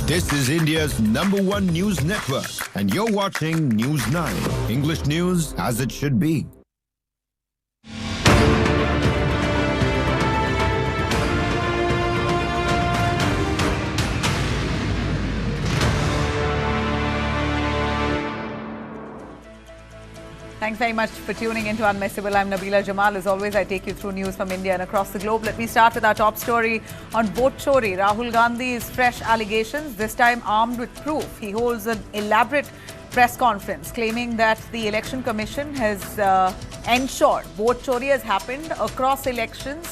This is India's #1 news network, and you're watching News 9. English news as it should be. Thanks very much for tuning into Unmissable. I'm Nabila Jamal. As always, I take you through news from India and across the globe. Let me start with our top story on vote Chori. Rahul Gandhi's fresh allegations, this time armed with proof. He holds an elaborate press conference claiming that the Election Commission has ensured vote Chori has happened across elections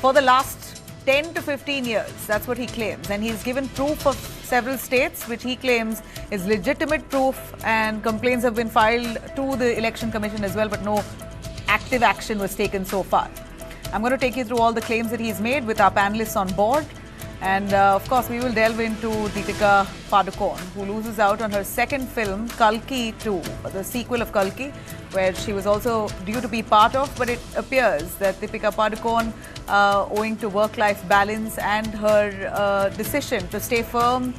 for the last 10 to 15 years. That's what he claims. And he's given proof of several states, which he claims is legitimate proof, and complaints have been filed to the Election Commission as well, but no active action was taken so far. I'm going to take you through all the claims that he's made with our panelists on board. And of course, we will delve into Deepika Padukone, who loses out on her second film, Kalki 2, the sequel of Kalki, where she was also due to be part of. But it appears that Deepika Padukone, owing to work-life balance and her decision to stay firm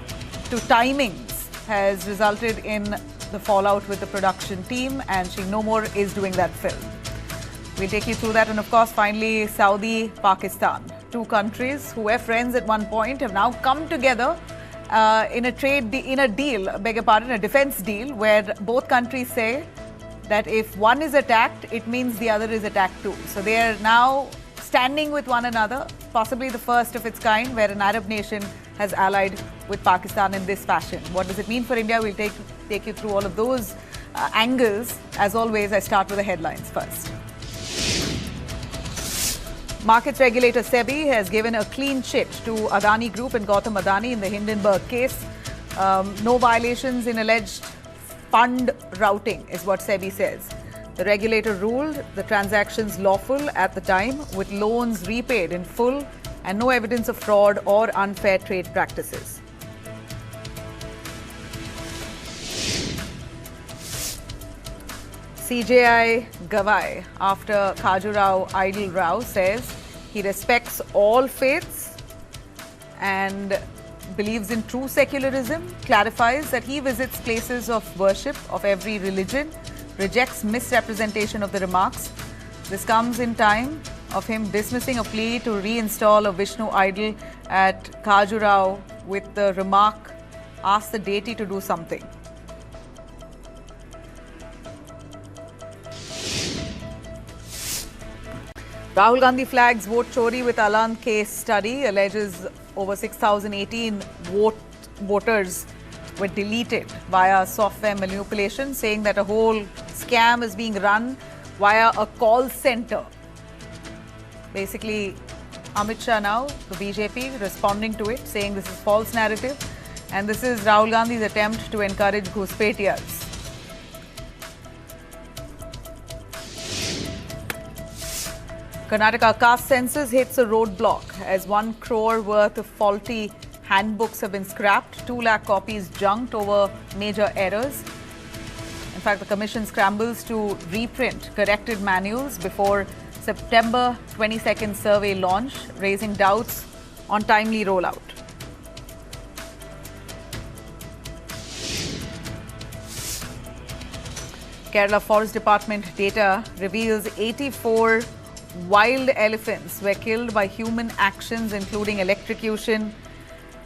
to timings, has resulted in the fallout with the production team, and she no more is doing that film. We'll take you through that. And of course, finally, Saudi, Pakistan. Two countries who were friends at one point have now come together in a defense deal, where both countries say that if one is attacked, it means the other is attacked too. So they are now standing with one another, possibly the first of its kind, where an Arab nation has allied with Pakistan in this fashion. What does it mean for India? We'll take you through all of those angles. As always, I start with the headlines first. Markets regulator SEBI has given a clean chit to Adani Group and Gautam Adani in the Hindenburg case. No violations in alleged fund routing is what SEBI says. The regulator ruled the transactions lawful at the time, with loans repaid in full and no evidence of fraud or unfair trade practices. CJI Gavai, after Khajuraho idol Rao, says he respects all faiths and believes in true secularism, clarifies that he visits places of worship of every religion, rejects misrepresentation of the remarks. This comes in time of him dismissing a plea to reinstall a Vishnu idol at Khajuraho with the remark, ask the deity to do something. Rahul Gandhi flags vote Chori with Alan case study, alleges over 6,018 voters were deleted via software manipulation, saying that a whole scam is being run via a call center. Basically, Amit Shah now, the BJP, responding to it, saying this is false narrative, and this is Rahul Gandhi's attempt to encourage Ghuspetiyas. Karnataka caste census hits a roadblock as 1 crore worth of faulty handbooks have been scrapped, 2 lakh copies junked over major errors. In fact, the Commission scrambles to reprint corrected manuals before September 22nd survey launch, raising doubts on timely rollout. Kerala Forest Department data reveals 84 wild elephants were killed by human actions, including electrocution,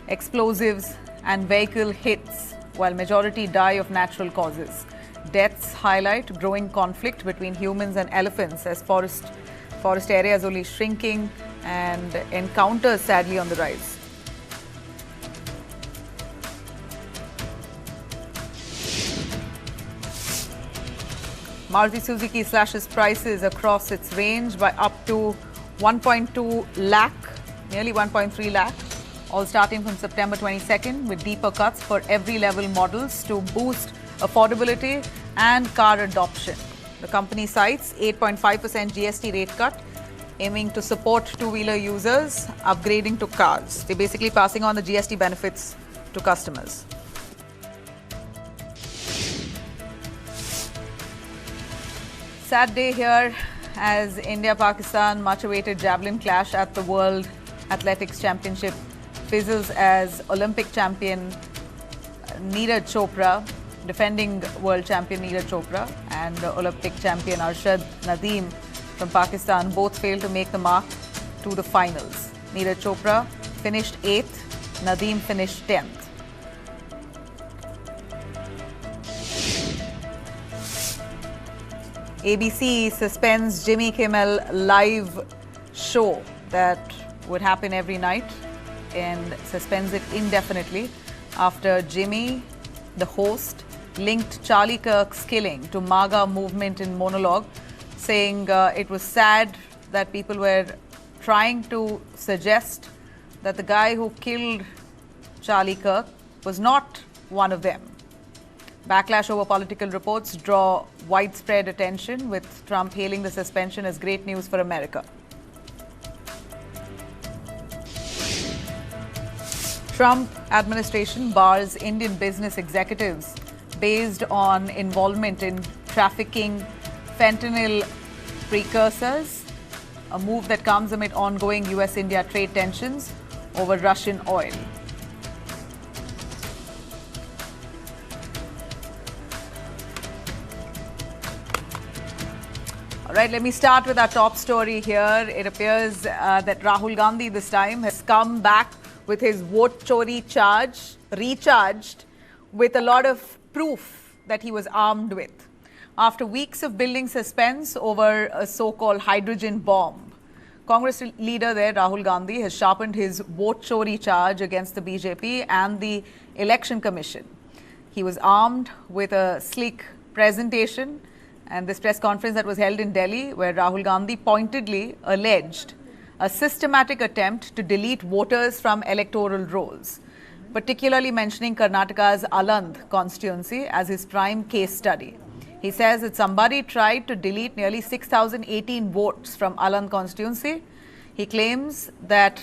explosives and vehicle hits, while majority die of natural causes. Deaths highlight growing conflict between humans and elephants as forest areas only shrinking and encounters sadly on the rise. Maruti Suzuki slashes prices across its range by up to 1.2 lakh, nearly 1.3 lakh, all starting from September 22nd, with deeper cuts for every level models to boost affordability and car adoption. The company cites 8.5% GST rate cut, aiming to support two-wheeler users upgrading to cars. They're basically passing on the GST benefits to customers. Sad day here as India-Pakistan much-awaited javelin clash at the World Athletics Championship fizzles as Olympic champion Neeraj Chopra, defending world champion Neeraj Chopra, and Olympic champion Arshad Nadeem from Pakistan both failed to make the mark to the finals. Neeraj Chopra finished 8th, Nadeem finished 10th. ABC suspends Jimmy Kimmel live show that would happen every night and suspends it indefinitely after Jimmy, the host, linked Charlie Kirk's killing to MAGA movement in monologue, saying it was sad that people were trying to suggest that the guy who killed Charlie Kirk was not one of them. Backlash over political reports draw widespread attention, with Trump hailing the suspension as great news for America. Trump administration bars Indian business executives based on involvement in trafficking fentanyl precursors, a move that comes amid ongoing US-India trade tensions over Russian oil. All right, let me start with our top story here. It appears that Rahul Gandhi this time has come back with his vote chori charge, recharged with a lot of proof that he was armed with. After weeks of building suspense over a so-called hydrogen bomb, Congress leader there, Rahul Gandhi, has sharpened his vote chori charge against the BJP and the Election Commission. He was armed with a sleek presentation, and this press conference that was held in Delhi, where Rahul Gandhi pointedly alleged a systematic attempt to delete voters from electoral rolls, particularly mentioning Karnataka's Alandh constituency as his prime case study. He says that somebody tried to delete nearly 6,018 votes from Alandh constituency. He claims that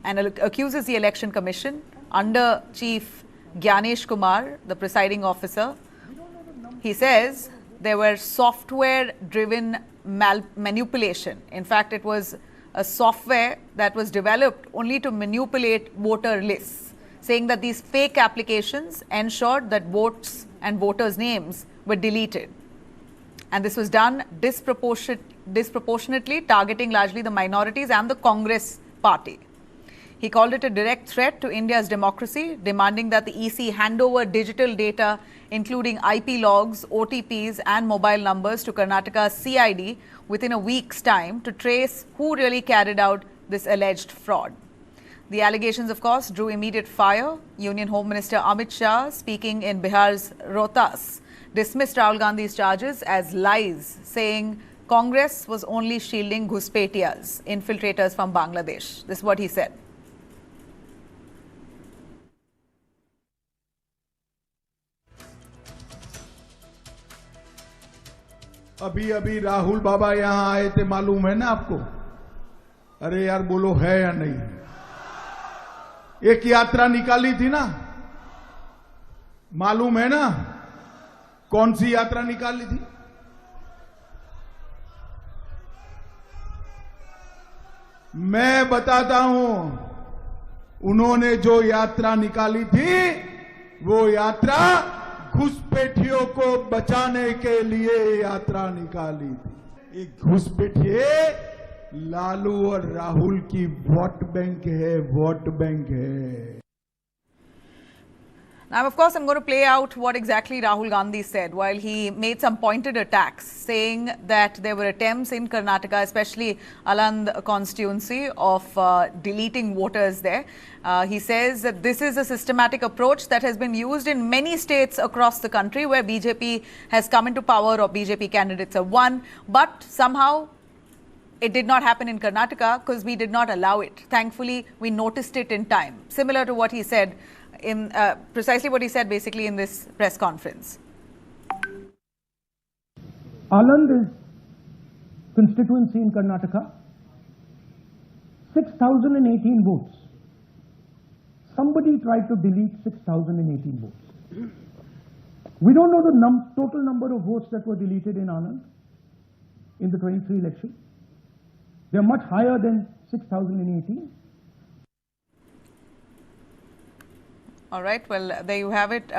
and accuses the Election Commission under Chief Gyanesh Kumar, the presiding officer. He says there were software-driven manipulation. In fact, it was a software that was developed only to manipulate voter lists, saying that these fake applications ensured that votes and voters' names were deleted. And this was done disproportionately, targeting largely the minorities and the Congress party. He called it a direct threat to India's democracy, demanding that the EC hand over digital data, including IP logs, OTPs and mobile numbers to Karnataka's CID within a week's time to trace who really carried out this alleged fraud. The allegations, of course, drew immediate fire. Union Home Minister Amit Shah, speaking in Bihar's Rohtas, dismissed Rahul Gandhi's charges as lies, saying Congress was only shielding Ghuspetiyas, infiltrators from Bangladesh. This is what he said. अभी अभी राहुल बाबा यहां आए थे, मालूम है ना आपको? अरे यार बोलो, है या नहीं? एक यात्रा निकाली थी ना, मालूम है ना? कौन सी यात्रा निकाली थी? मैं बताता हूं, उन्होंने जो यात्रा निकाली थी, वो यात्रा घुसपैठियों को बचाने के लिए यात्रा निकाली थी। एक घुसपैठिए लालू और राहुल की वोट बैंक है, वोट बैंक है। Now, of course, I'm going to play out what exactly Rahul Gandhi said while he made some pointed attacks, saying that there were attempts in Karnataka, especially Alandh constituency, of deleting voters there. He says that this is a systematic approach that has been used in many states across the country where BJP has come into power or BJP candidates have won, but somehow it did not happen in Karnataka because we did not allow it. Thankfully, we noticed it in time. Similar to what he said in precisely what he said basically in this press conference. Alandh is constituency in Karnataka, 6,018 votes. Somebody tried to delete 6,018 votes. We don't know the total number of votes that were deleted in Alandh in the 23 election. They're much higher than 6,018. All right. Well, there you have it.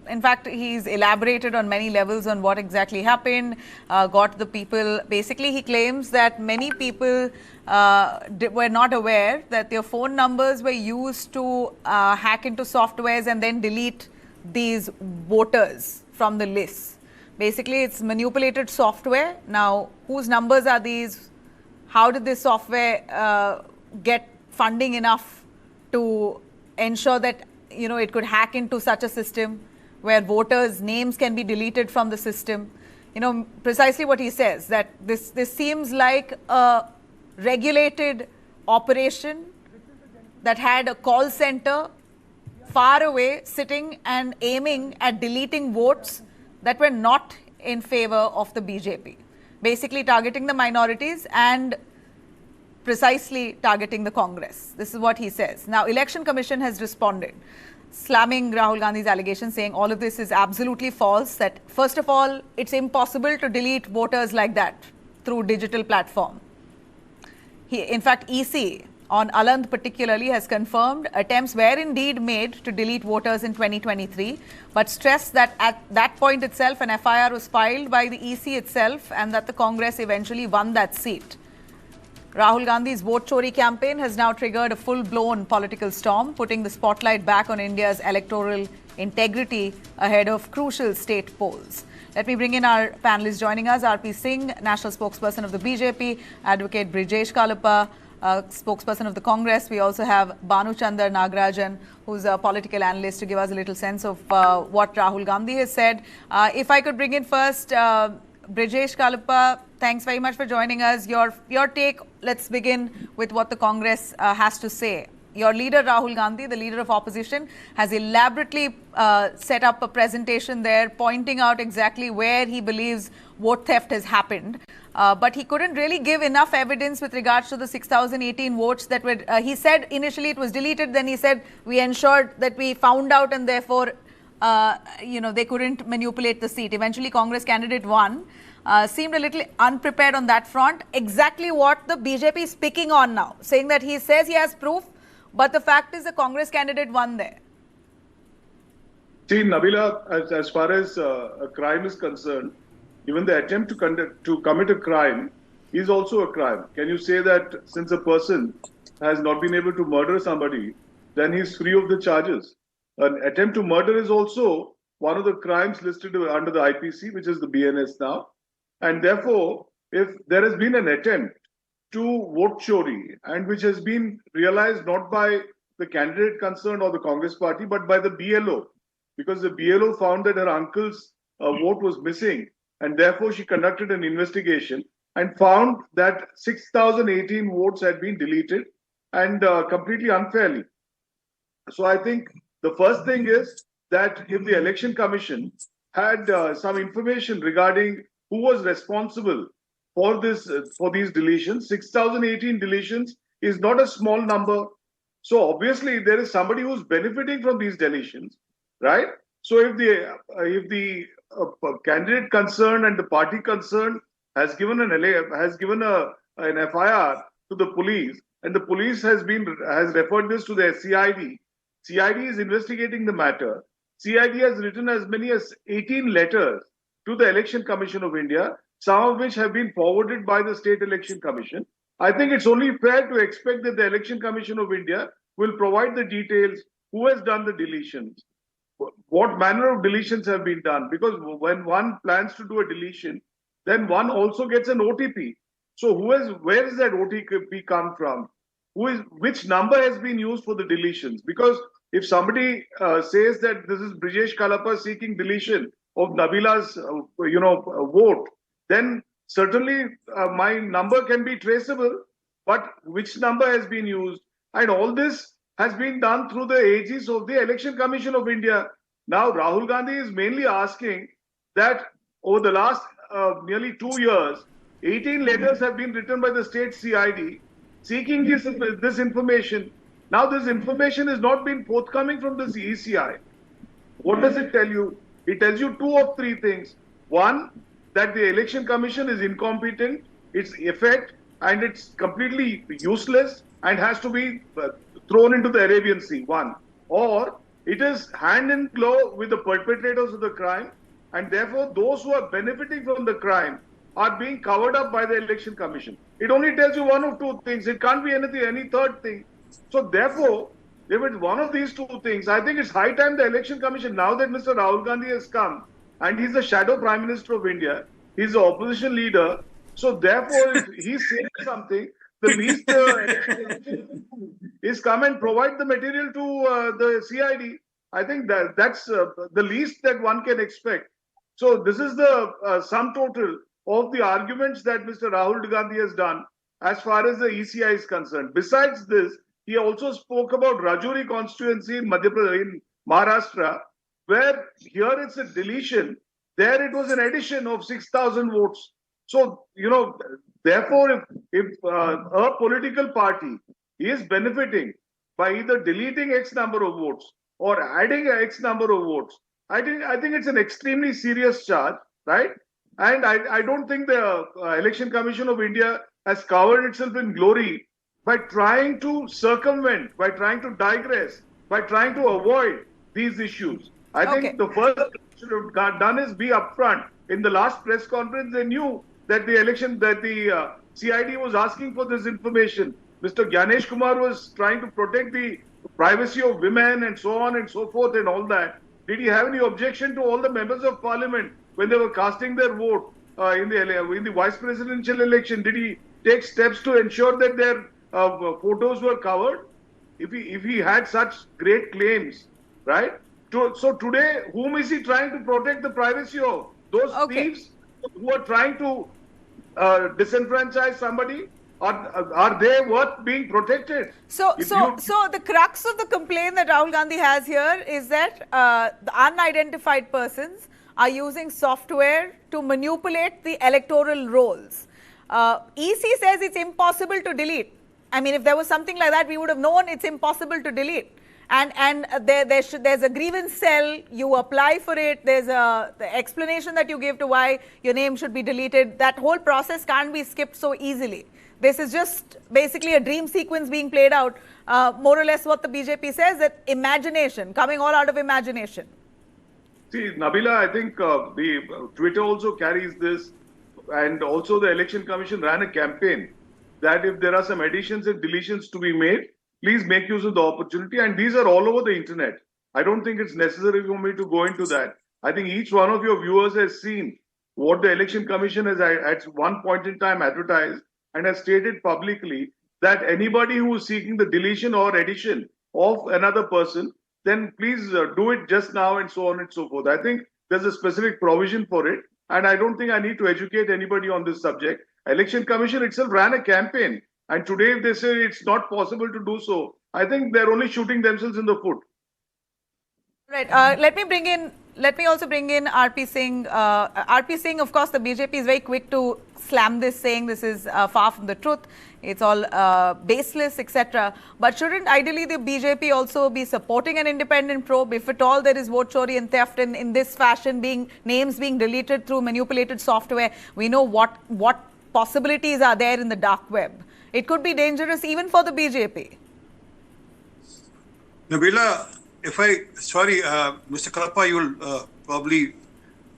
In fact, he's elaborated on many levels on what exactly happened, got the people. Basically, he claims that many people were not aware that their phone numbers were used to hack into softwares and then delete these voters from the list. Basically, it's manipulated software. Now, whose numbers are these? How did this software get funding enough to ensure that it could hack into such a system where voters' names can be deleted from the system? Precisely what he says, that this seems like a regulated operation that had a call center far away sitting and aiming at deleting votes that were not in favor of the BJP, basically targeting the minorities and precisely targeting the Congress. This is what he says. Now, Election Commission has responded, slamming Rahul Gandhi's allegation, saying all of this is absolutely false, that first of all, it's impossible to delete voters like that through digital platform. In fact, EC on Aland particularly has confirmed attempts were indeed made to delete voters in 2023, but stressed that at that point itself an FIR was filed by the EC itself and that the Congress eventually won that seat. Rahul Gandhi's vote Chori campaign has now triggered a full-blown political storm, putting the spotlight back on India's electoral integrity ahead of crucial state polls. Let me bring in our panelists joining us. RP Singh, National Spokesperson of the BJP, Advocate Brijesh Kalapa, spokesperson of the Congress. We also have Banu Chandar Nagarajan, who's a political analyst, to give us a little sense of what Rahul Gandhi has said. If I could bring in first Brijesh Kalapa, thanks very much for joining us. Your take, let's begin with what the Congress has to say. Your leader, Rahul Gandhi, the leader of opposition, has elaborately set up a presentation there, pointing out exactly where he believes vote theft has happened. But he couldn't really give enough evidence with regards to the 6,018 votes that were, he said initially it was deleted, then he said we ensured that we found out and therefore, they couldn't manipulate the seat. Eventually, Congress candidate won. Seemed a little unprepared on that front. Exactly what the BJP is picking on now, saying that he says he has proof, but the fact is the Congress candidate won there. See, Nabila, as far as a crime is concerned, even the attempt to commit a crime is also a crime. Can you say that since a person has not been able to murder somebody, then he's free of the charges? An attempt to murder is also one of the crimes listed under the IPC, which is the BNS now. And therefore, if there has been an attempt to vote Chori, and which has been realized not by the candidate concerned or the Congress party, but by the BLO, because the BLO found that her uncle's vote was missing, and therefore she conducted an investigation and found that 6,018 votes had been deleted and completely unfairly. So I think the first thing is that if the Election Commission had some information regarding who was responsible for these deletions, 6,018 deletions is not a small number. So obviously there is somebody who's benefiting from these deletions, right? So if the candidate concerned and the party concerned has given an FIR to the police, and the police has referred this to the CID. CID is investigating the matter. CID has written as many as 18 letters to the Election Commission of India, some of which have been forwarded by the State Election Commission. I think it's only fair to expect that the Election Commission of India will provide the details, who has done the deletions, what manner of deletions have been done. Because when one plans to do a deletion, then one also gets an OTP. So where is that OTP come from? Which number has been used for the deletions? Because if somebody says that this is Brijesh Kalapa seeking deletion of Nabila's vote, then certainly my number can be traceable, but which number has been used? And all this has been done through the aegis of the Election Commission of India. Now, Rahul Gandhi is mainly asking that over the last nearly 2 years, 18 letters have been written by the state CID seeking this information. Now, this information is not being forthcoming from the ECI. What does it tell you? It tells you 2 of 3 things. One, that the Election Commission is incompetent, its effect, and it's completely useless and has to be thrown into the Arabian Sea. One. Or it is hand in glove with the perpetrators of the crime, and therefore those who are benefiting from the crime are being covered up by the Election Commission. It only tells you one of two things. It can't be anything, any third thing. So therefore, if it's one of these two things, I think it's high time the Election Commission, now that Mr. Rahul Gandhi has come, and he's the shadow Prime Minister of India, he's the opposition leader, so therefore if he's saying something, the least is come and provide the material to the CID. I think that's the least that one can expect. So this is the sum total of the arguments that Mr. Rahul Gandhi has done as far as the ECI is concerned. Besides this, he also spoke about Rajouri constituency in Madhya Pradesh, in Maharashtra, where here it's a deletion, there it was an addition of 6,000 votes. So, therefore, if a political party is benefiting by either deleting X number of votes or adding X number of votes, I think it's an extremely serious charge, right? And I don't think the Election Commission of India has covered itself in glory by trying to circumvent, by trying to digress, by trying to avoid these issues. I think the first thing should have done is be upfront. In the last press conference, they knew that the CID was asking for this information. Mr. Gyanesh Kumar was trying to protect the privacy of women and so on and so forth and all that. Did he have any objection to all the members of parliament when they were casting their vote in the vice presidential election? Did he take steps to ensure that their photos were covered? If he had such great claims, right? So today, whom is he trying to protect the privacy of? Those thieves who are trying to disenfranchise somebody? Are they worth being protected? So the crux of the complaint that Rahul Gandhi has here is that the unidentified persons are using software to manipulate the electoral rolls. EC says it's impossible to delete. I mean, if there was something like that, we would have known it's impossible to delete. And there's a grievance cell, you apply for it, there's the explanation that you give to why your name should be deleted. That whole process can't be skipped so easily. This is just basically a dream sequence being played out, more or less what the BJP says, that imagination, coming all out of imagination. See, Nabila, I think the Twitter also carries this, and also the Election Commission ran a campaign that if there are some additions and deletions to be made, please make use of the opportunity. And these are all over the internet. I don't think it's necessary for me to go into that. I think each one of your viewers has seen what the Election Commission has at one point in time advertised and has stated publicly that anybody who is seeking the deletion or addition of another person, then please do it just now and so on and so forth. I think there's a specific provision for it. And I don't think I need to educate anybody on this subject. Election Commission itself ran a campaign. And today, if they say it's not possible to do so, I think they're only shooting themselves in the foot. Right. Let me also bring in RP Singh. RP Singh, of course, the BJP is very quick to slam this, saying this is far from the truth. It's all baseless, etc. But shouldn't ideally the BJP also be supporting an independent probe? If at all there is vote chori and theft in this fashion, names being deleted through manipulated software, we know what possibilities are there in the dark web. It could be dangerous even for the BJP. Nabila, Mr. Kalappa, you will probably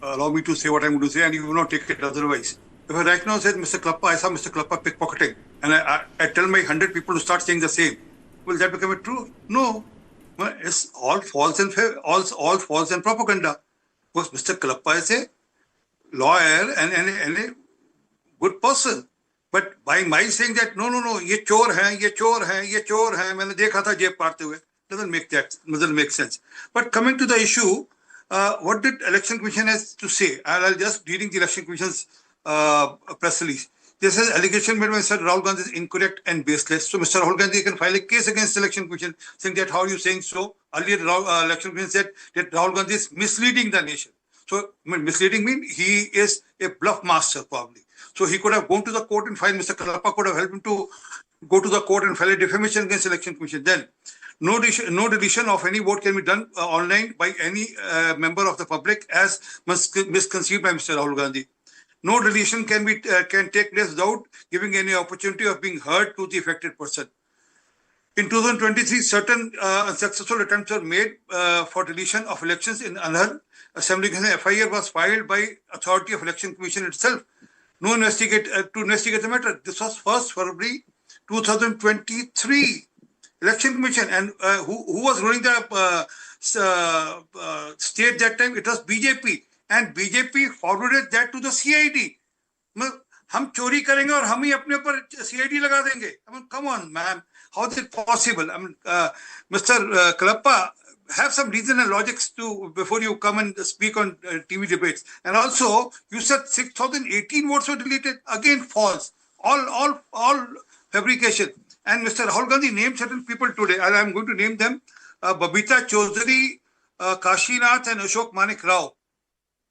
allow me to say what I'm going to say, and you will not take it otherwise. If I right now said Mr. Kalappa, I saw Mr. Kalappa pickpocketing, and I tell my 100 people to start saying the same, will that become true? No. It's all false and all false and propaganda. Because Mr. Kalappa is a lawyer and a good person. But by my saying that, no, ye chor hai, maine dekha tha jeb kaarte hue, doesn't make sense. But coming to the issue, what did Election Commission has to say? I'll just reading the Election Commission's press release. This is allegation made by Mr. Rahul Gandhi is incorrect and baseless. So Mr. Rahul Gandhi can file a case against the Election Commission saying that how are you saying so? Earlier, Election Commission said that Rahul Gandhi is misleading the nation. So misleading means he is a bluff master probably. So he could have gone to the court and filed. Mr. Kalappa could have helped him to go to the court and file a defamation against the Election Commission. Then, no deletion of any vote can be done online by any member of the public as misconceived by Mr. Rahul Gandhi. No deletion can take place without giving any opportunity of being heard to the affected person. In 2023, certain unsuccessful attempts were made for deletion of elections in Andhra. Assembly FIR was filed by Authority of Election Commission itself. To investigate the matter. This was 1st February 2023. Election Commission, and who was ruling the state that time? It was BJP, and BJP forwarded that to the CID. हम चोरी करेंगे और हम ही अपने ऊपर CID लगा देंगे. I mean, come on, ma'am. How is it possible? I mean, Mr. Kalappa, have some reason and logics to before you come and speak on TV debates. And also, you said 6,018 votes were deleted. Again, false. All fabrication. And Mr. Rahul Gandhi named certain people today, and I'm going to name them: Babita Chaudhary, Kashinath, and Ashok Manik Rao.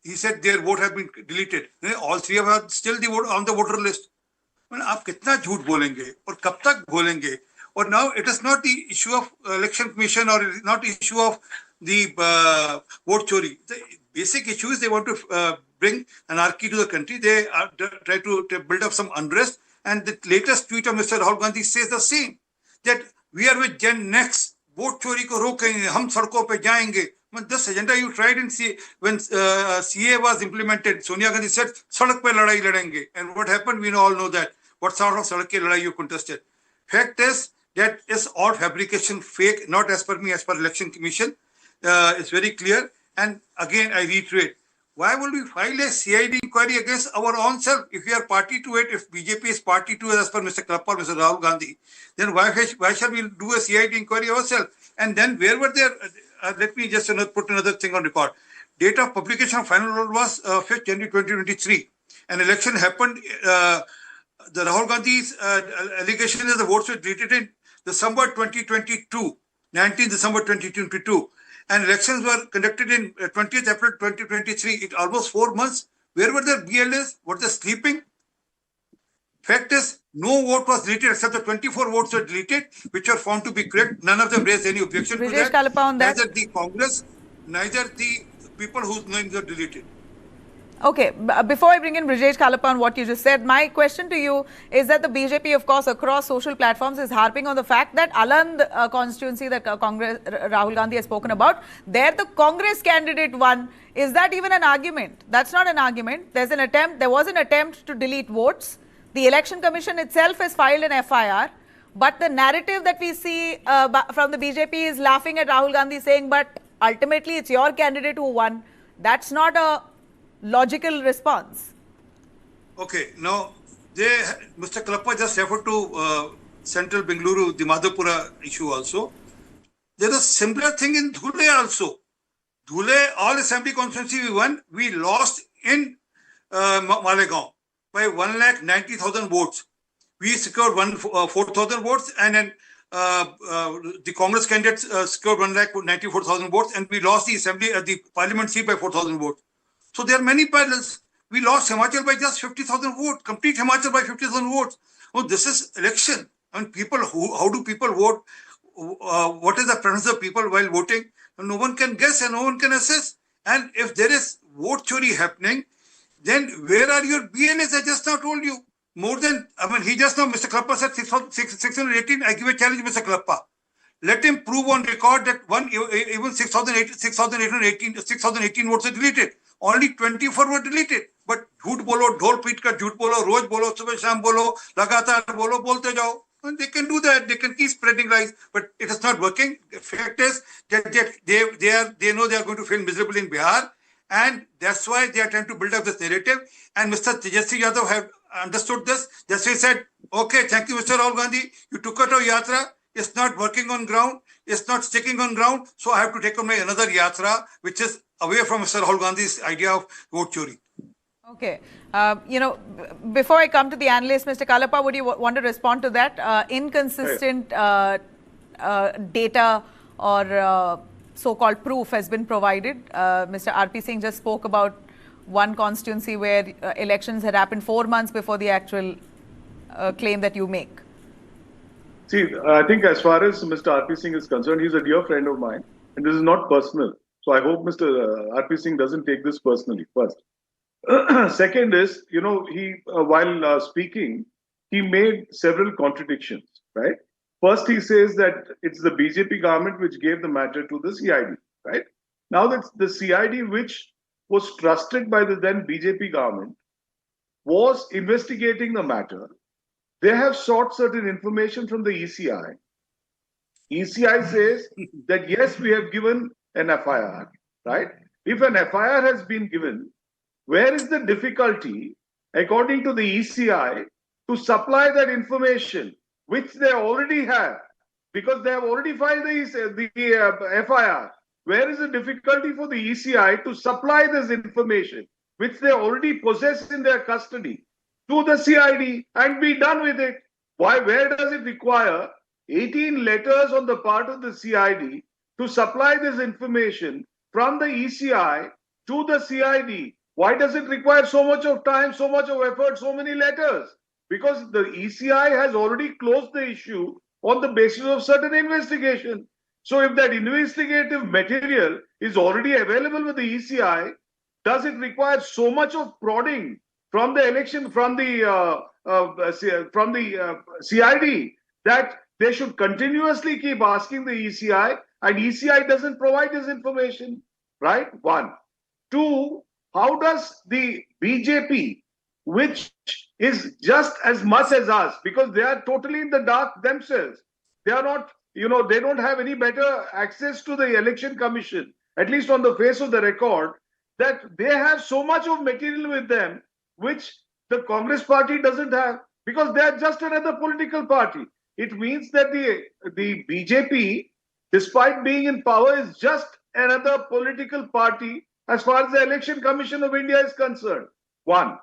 He said their vote have been deleted. All three are still on the voter list. I mean, आप कितना झूठ बोलेंगे और कब तक बोलेंगे? Or now it is not the issue of election commission or not the issue of the vote chori. The basic issue is they want to bring anarchy to the country. They try to build up some unrest. And the latest tweet of Mr. Rahul Gandhi says the same, that we are with Gen Next. Vote chori ko rokenge, hum sadko pe jayenge. This agenda you tried in when CA was implemented. Sonia Gandhi said, sadak pe ladai ladenge. And what happened? We all know that. What sort of sadak ke ladai you contested. Fact is, that is all fabrication, fake, not as per me, as per Election Commission. It's very clear. And again, I reiterate, why would we file a CID inquiry against our own self? If we are party to it, if BJP is party to it, as per Mr. Kalappa or Mr. Rahul Gandhi, then why shall we do a CID inquiry ourselves? And then where were there? Let me just put another thing on record. Date of publication of final vote was 5th January 2023. An election happened. The Rahul Gandhi's allegation is the votes were deleted in December 2022, 19 December 2022. And elections were conducted in 20th April 2023. It almost 4 months. Where were the BLAs? Were they sleeping? Fact is, no vote was deleted except the 24 votes were deleted, which were found to be correct. None of them raised any objection to that. Kalappa on that. Neither the Congress, neither the people whose names were deleted. Okay, before I bring in Brijesh Kalappa on what you just said, my question to you is that the BJP, of course, across social platforms is harping on the fact that Aland constituency that Congress, Rahul Gandhi has spoken about, there the Congress candidate won. Is that even an argument? That's not an argument. There was an attempt to delete votes. The Election Commission itself has filed an FIR. But the narrative that we see from the BJP is laughing at Rahul Gandhi saying, but ultimately it's your candidate who won. That's not a logical response. Okay, now Mr. Kalappa just referred to central Bengaluru, the Madhapura issue also. There is a similar thing in Dhule also. Dhule, all assembly constituency we won, we lost in Malegaon by 1,90,000 votes. We secured 4,000 votes, and then the Congress candidates secured 1,94,000 votes, and we lost the assembly, the parliament seat by 4,000 votes. So there are many parallels. We lost Himachal by just 50,000 votes, complete Himachal by 50,000 votes. Oh, this is election. I mean, how do people vote? What is the preference of people while voting? No one can guess and no one can assess. And if there is vote chori happening, then where are your BLAs? I just now told you. More than, he just now, Mr. Kalappa said 618. I give a challenge, Mr. Kalappa. Let him prove on record that even 6,018 votes are deleted. Only 24 were deleted. But jhoot bolo, dhol peet ka jhoot bolo, roj bolo, subah sham bolo, lagatar bolo, bolte jao. And they can do that. They can keep spreading lies. But it is not working. The fact is that they know they are going to fail miserably in Bihar. And that's why they are trying to build up this narrative. And Mr. Tejasvi Yadav have understood this. Just he said, okay, thank you, Mr. Rahul Gandhi. You took out a yatra. It's not working on ground. It's not sticking on ground. So I have to take on my another yatra, which is away from Mr. Rahul Gandhi's idea of vote chori. Okay. Before I come to the analyst, Mr. Kalappa, would you want to respond to that? Inconsistent data or so-called proof has been provided. Mr. R.P. Singh just spoke about one constituency where elections had happened 4 months before the actual claim that you make. See, I think as far as Mr. R.P. Singh is concerned, he's a dear friend of mine, and this is not personal. So I hope Mr. R.P. Singh doesn't take this personally, first. Second is, he, while speaking, he made several contradictions, right? First, he says that it's the BJP government which gave the matter to the CID, right? Now that's the CID, which was trusted by the then BJP government, was investigating the matter. They have sought certain information from the ECI. ECI says that yes, we have given an FIR, right? If an FIR has been given, where is the difficulty, according to the ECI, to supply that information, which they already have, because they have already filed the FIR? Where is the difficulty for the ECI to supply this information, which they already possess in their custody, to the CID and be done with it? Why? Where does it require 18 letters on the part of the CID to supply this information from the ECI to the CID? Why does it require so much of time, so much of effort, so many letters? Because the ECI has already closed the issue on the basis of certain investigation. So if that investigative material is already available with the ECI, does it require so much of prodding from the CID that they should continuously keep asking the ECI, and ECI doesn't provide this information, right? One. Two, how does the BJP, which is just as much as us, because they are totally in the dark themselves, they are not, they don't have any better access to the election commission, at least on the face of the record, that they have so much of material with them, which the Congress party doesn't have, because they are just another political party. It means that the BJP, despite being in power, is just another political party as far as the Election Commission of India is concerned. One.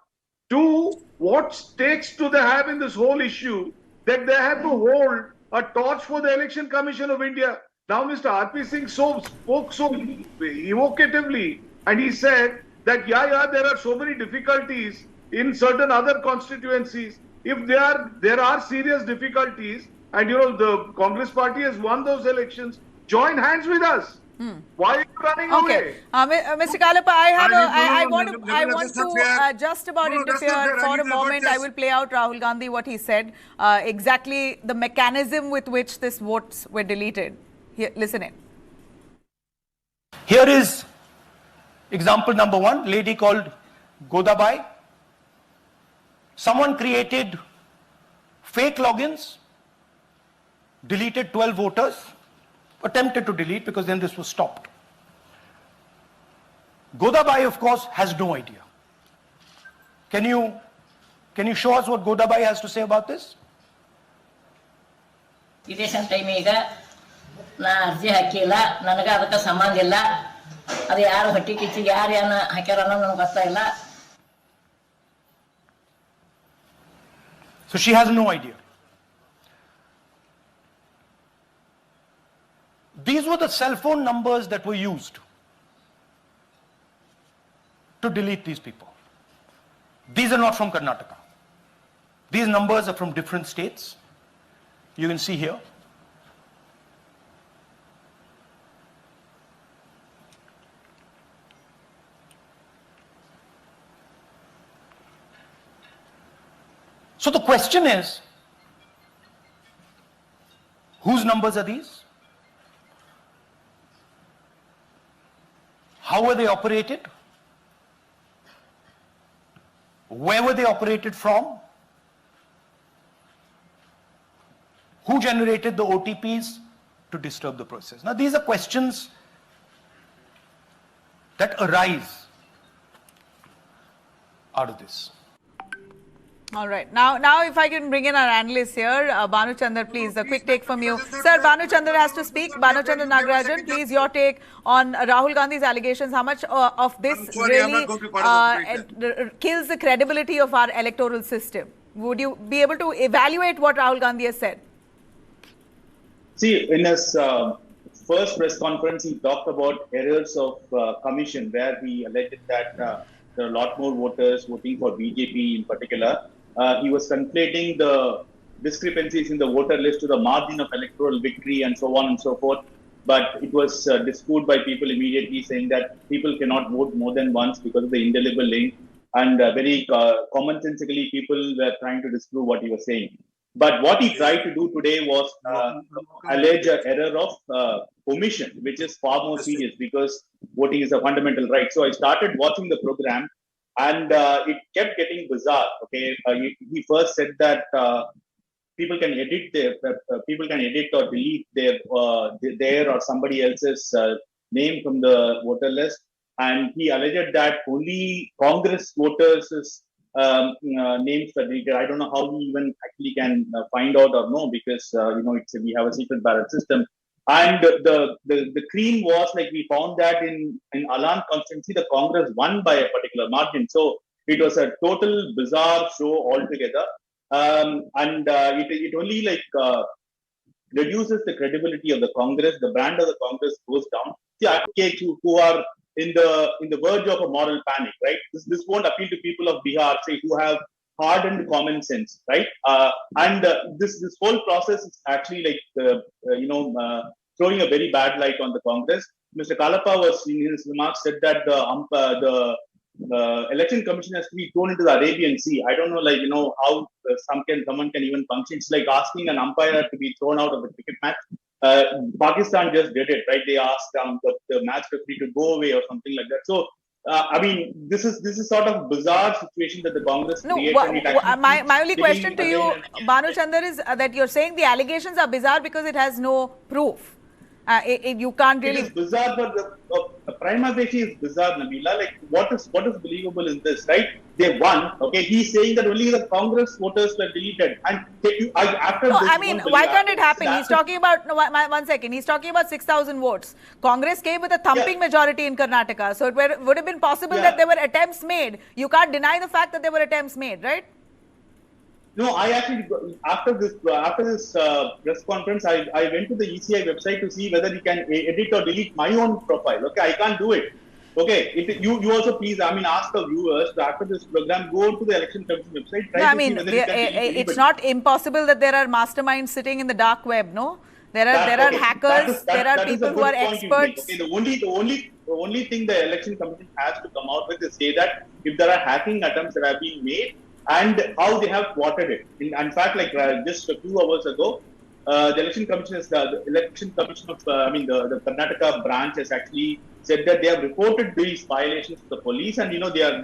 Two, what stakes do they have in this whole issue that they have to hold a torch for the Election Commission of India? Now, Mr. R.P. Singh spoke so evocatively, and he said that, there are so many difficulties in certain other constituencies. If there are serious difficulties, and the Congress party has won those elections, join hands with us. Why are you running away? Mr. Kalappa, I want to just about interfere for a moment. I will play out Rahul Gandhi, what he said, exactly the mechanism with which these votes were deleted. Here, listen in. Here is example number one, lady called Godabai. Someone created fake logins, deleted 12 voters, attempted to delete because then this was stopped. Godabai, of course, has no idea. Can you show us what Godabai has to say about this? Election time na arji hakila nanaga adaka sambandha illa adu yaru hatti kichi yaru yana hakara nanaga gotta illa. So she has no idea. These were the cell phone numbers that were used to delete these people. These are not from Karnataka. These numbers are from different states. You can see here. So the question is, whose numbers are these? How were they operated? Where were they operated from? Who generated the OTPs to disturb the process? Now, these are questions that arise out of this. All right. Now, if I can bring in our analyst here, Bhanu Chandar, please, a quick take from you. Sir, Bhanu Chandar has to speak. Bhanu Chandar Nagarajan, please, your take on Rahul Gandhi's allegations. How much of this really kills the credibility of our electoral system? Would you be able to evaluate what Rahul Gandhi has said? See, in his first press conference, he talked about errors of commission, where he alleged that there are a lot more voters voting for BJP in particular. He was conflating the discrepancies in the voter list to the margin of electoral victory and so on and so forth. But it was disproved by people immediately, saying that people cannot vote more than once because of the indelible link. And very commonsensically, people were trying to disprove what he was saying. But what he tried to do today was allege an error of omission, which is far more serious because voting is a fundamental right. So I started watching the program, and it kept getting bizarre. Okay, he first said that people can edit or delete their or somebody else's name from the voter list, and he alleged that only Congress voters' names were deleted. I don't know how we even actually can find out or know, because we have a secret ballot system. And the cream was like, we found that in Alan constituency, the Congress won by a particular margin. So it was a total bizarre show altogether. It only reduces the credibility of the Congress. The brand of the Congress goes down. See, advocates who are in the verge of a moral panic, right? This won't appeal to people of Bihar, say, who have hardened common sense, right? This whole process is actually throwing a very bad light on the Congress. Mr. Kalapa was in his remarks said that the election commission has to be thrown into the Arabian Sea. I don't know, how someone can even function. It's like asking an umpire to be thrown out of the cricket match. Pakistan just did it, right? They asked the match referee to go away or something like that. So, this is sort of bizarre situation that the Congress creates. My only question to you, Banu Chandar, is that you're saying the allegations are bizarre because it has no proof. You can't really. It is bizarre, but the prima facie is bizarre, Nabila. Like, what is believable in this, right? They won. Okay, he's saying that only the Congress voters were deleted, and after. No, I mean, why can't it happen? He's talking about 1 second. He's talking about 6,000 votes. Congress came with a thumping majority in Karnataka, so it would have been possible that there were attempts made. You can't deny the fact that there were attempts made, right? No, I actually, after this press conference, I went to the ECI website to see whether you can edit or delete my own profile. Okay, I can't do it. Okay, you also please, ask the viewers to, after this program, go to the election commission website. It's not impossible that there are masterminds sitting in the dark web. No, there are hackers. There are people who are experts. Okay, the only thing the election commission has to come out with is say that if there are hacking attempts that have been made, and how they have thwarted it. In fact, just a few hours ago, the election commission of the Karnataka branch has actually said that they have reported these violations to the police, and they are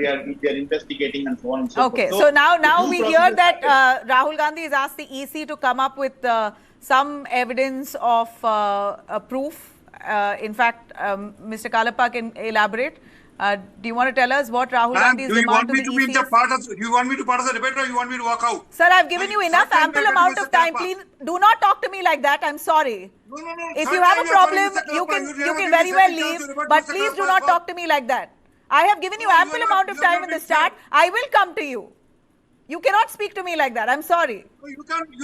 investigating and so on and so forth. Okay, so now we hear that Rahul Gandhi has asked the EC to come up with some evidence of proof. In fact, Mr. Kalapa can elaborate. Do you want to tell us what Rahul Gandhi's demand to the EC is? Do you want me to part of the debate, or you want me to walk out? Sir, I've given you enough ample amount of time. Please do not talk to me like that. I'm sorry. No. If you have a problem, you can very well leave. But please do not talk to me like that. I have given you ample amount of time in the start. I will come to you. You cannot speak to me like that. I'm sorry. No, you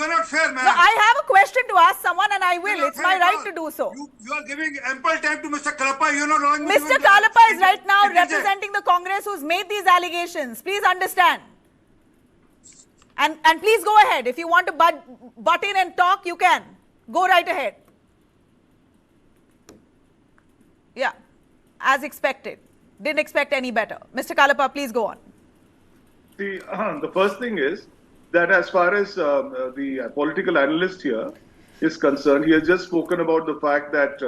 are not fair, man. No, I have a question to ask someone, and I will. It's my right to do so. You are giving ample time to Mr. Kalapa. You're not allowing me. Mr. Kalapa is right now representing the Congress who's made these allegations. Please understand. And please go ahead. If you want to butt in and talk, you can. Go right ahead. Yeah, as expected. Didn't expect any better. Mr. Kalapa, please go on. The first thing is that as far as the political analyst here is concerned, he has just spoken about the fact that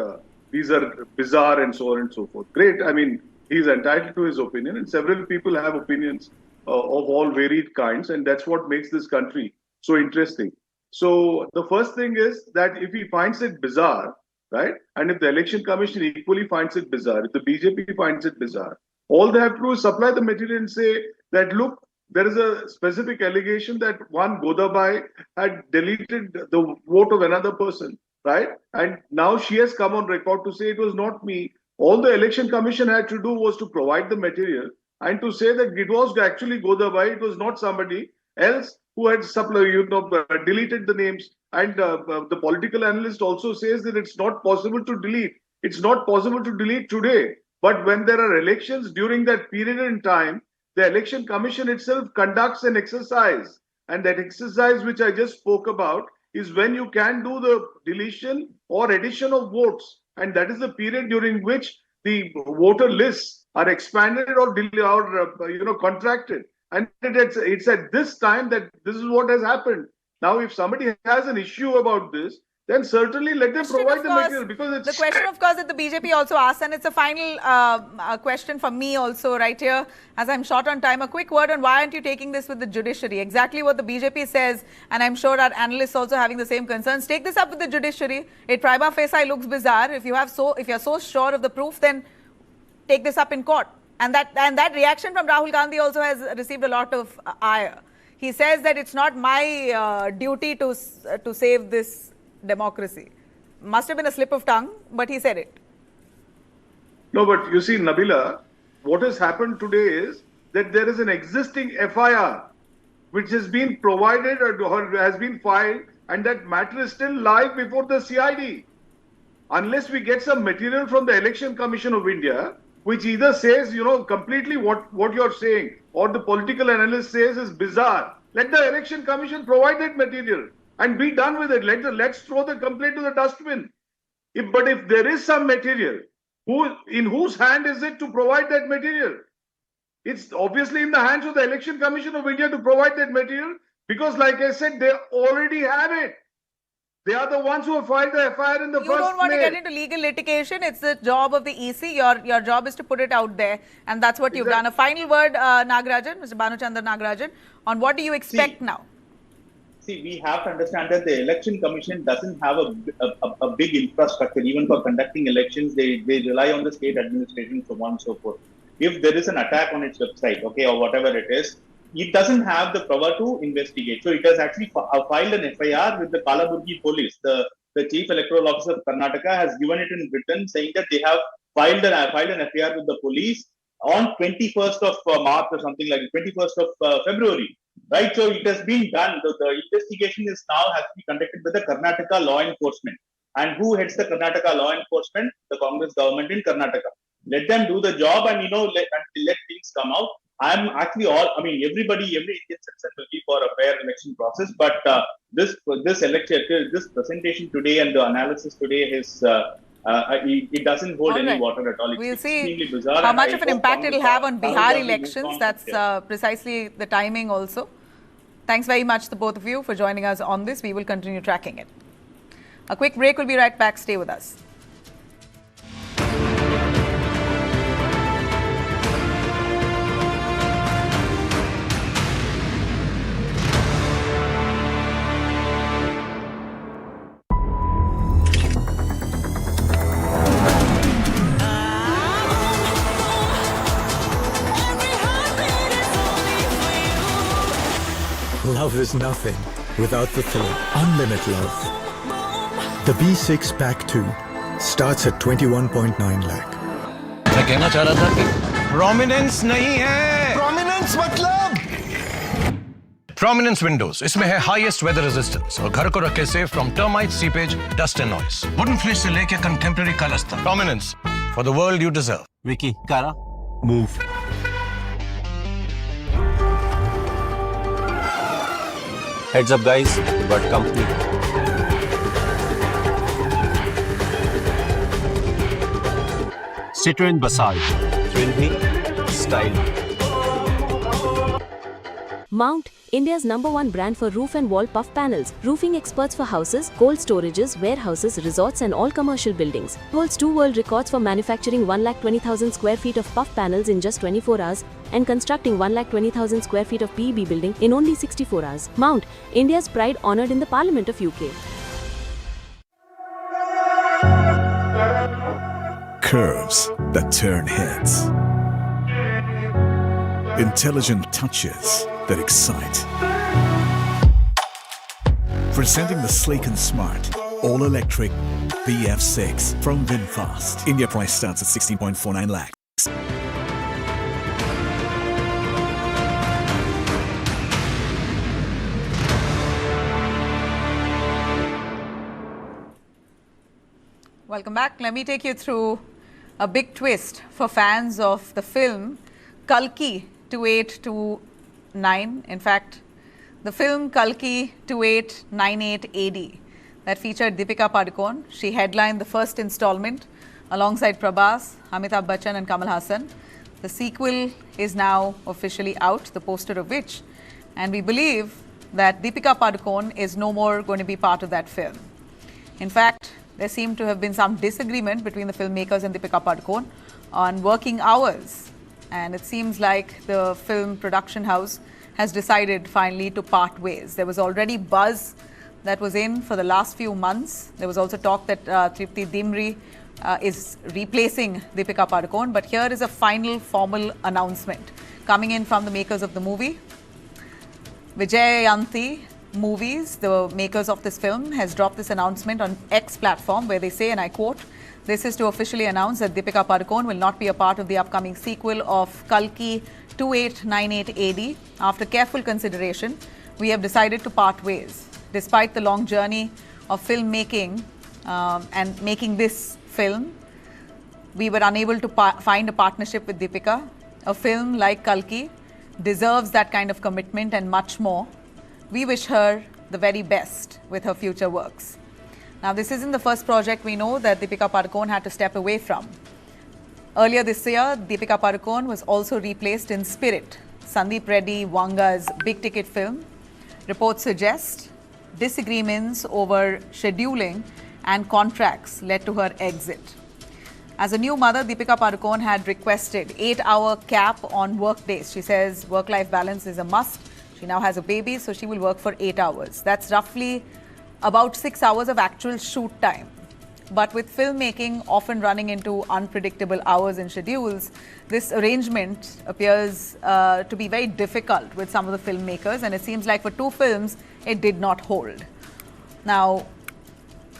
these are bizarre and so on and so forth. Great. I mean, he's entitled to his opinion, and several people have opinions of all varied kinds, and that's what makes this country so interesting. So the first thing is that if he finds it bizarre, right, and if the election commission equally finds it bizarre, if the BJP finds it bizarre, all they have to do is supply the material and say that, look, there is a specific allegation that one Godabai had deleted the vote of another person, right? And now she has come on record to say it was not me. All the election commission had to do was to provide the material and to say that it was actually Godabai, it was not somebody else who had deleted the names. And the political analyst also says that it's not possible to delete. It's not possible to delete today. But when there are elections during that period in time, the election commission itself conducts an exercise, and that exercise which I just spoke about is when you can do the deletion or addition of votes, and that is the period during which the voter lists are expanded or contracted. And it's at this time that this is what has happened. Now, if somebody has an issue about this, then certainly let them provide the material, because it's... The question, of course, that the BJP also asked, and it's a final question for me also right here, as I'm short on time. A quick word on why aren't you taking this with the judiciary? Exactly what the BJP says, and I'm sure our analysts also having the same concerns. Take this up with the judiciary. It prima facie looks bizarre. If you're so sure of the proof, then take this up in court. And that reaction from Rahul Gandhi also has received a lot of ire. He says that it's not my duty to save this democracy. Must have been a slip of tongue, but he said it. No, but you see, Nabila, what has happened today is that there is an existing FIR which has been provided or has been filed, and that matter is still live before the CID. Unless we get some material from the Election Commission of India, which either says, completely what you're saying, or the political analyst says is bizarre, let the Election Commission provide that material and be done with it. Let's throw the complaint to the dustbin. But if there is some material, in whose hand is it to provide that material? It's obviously in the hands of the Election Commission of India to provide that material, because like I said, they already have it. They are the ones who have filed the FIR in the first place. You don't want to get into legal litigation. It's the job of the EC. Your job is to put it out there, and that's what you've done. A final word, Nagarajan, Mr. Bhanuchandra Nagarajan, on what do you expect now? See, we have to understand that the Election Commission doesn't have a big infrastructure. Even for conducting elections, they rely on the state administration, so on and so forth. If there is an attack on its website, or whatever it is, it doesn't have the power to investigate. So it has actually filed an FIR with the Kalaburgi police. The Chief Electoral Officer of Karnataka has given it in written, saying that they have filed an FIR with the police on 21st of March or something like 21st of February. Right, so it has been done. The investigation has to be conducted by the Karnataka law enforcement. And who heads the Karnataka law enforcement? The Congress government in Karnataka. Let them do the job, and let things come out. Every Indian citizen will be for a fair election process. But this presentation today and the analysis today is it doesn't hold any water at all. It's we'll see bizarre, how much of an impact it will have on Bihar elections. That's precisely the timing also. Thanks very much, the both of you, for joining us on this. We will continue tracking it. A quick break. We'll be right back. Stay with us. Love is nothing without the thrill. Unlimited love. The B6 Pack 2 starts at 21.9 lakh. मैं कहना चाह रहा था कि prominence नहीं है. Prominence मतलब? Prominence Windows, इसमें है हाईएस्ट वेदर रेजिस्टेंस और घर को रखे safe from termite, seepage, dust and noise. Wooden finish से लेके कंटेम्परेरी कलर्स तक. Prominence for the world you deserve. Vicky, कारा, move. Heads up, guys. We've got company. Citroen Basalt. Thrill me, style. Mount, India's #1 brand for roof and wall puff panels. Roofing experts for houses, cold storages, warehouses, resorts and all commercial buildings. Holds 2 world records for manufacturing 1,20,000 square feet of puff panels in just 24 hours and constructing 1,20,000 square feet of PEB building in only 64 hours. Mount, India's pride honoured in the Parliament of UK. Curves that turn heads. Intelligent touches that excite. Presenting the sleek and smart, all-electric BF6 from VinFast. India price starts at 16.49 lakhs. Welcome back. Let me take you through a big twist for fans of the film Kalki 2829. In fact, the film Kalki 2898 AD that featured Deepika Padukone. She headlined the first installment alongside Prabhas, Amitabh Bachchan and Kamal Hassan. The sequel is now officially out, the poster of which, and we believe that Deepika Padukone is no more going to be part of that film. In fact, there seemed to have been some disagreement between the filmmakers and Deepika Padukone on working hours. And it seems like the film production house has decided finally to part ways. There was already buzz that was in for the last few months. There was also talk that Tripti Dimri is replacing Deepika Padukone. But here is a final formal announcement coming in from the makers of the movie. Vijayanti Movies, the makers of this film, has dropped this announcement on X platform where they say, and I quote, "This is to officially announce that Deepika Padukone will not be a part of the upcoming sequel of Kalki 2898 AD. After careful consideration, we have decided to part ways. Despite the long journey of filmmaking and making this film, we were unable to find a partnership with Deepika. A film like Kalki deserves that kind of commitment and much more. We wish her the very best with her future works." Now, this isn't the first project we know that Deepika Padukone had to step away from. Earlier this year, Deepika Padukone was also replaced in Spirit, Sandeep Reddy Wanga's big-ticket film. Reports suggest disagreements over scheduling and contracts led to her exit. As a new mother, Deepika Padukone had requested 8-hour cap on work days. She says work-life balance is a must. She now has a baby, so she will work for 8 hours. That's roughly about 6 hours of actual shoot time. But with filmmaking often running into unpredictable hours and schedules, this arrangement appears to be very difficult with some of the filmmakers, and it seems like for 2 films, it did not hold. Now,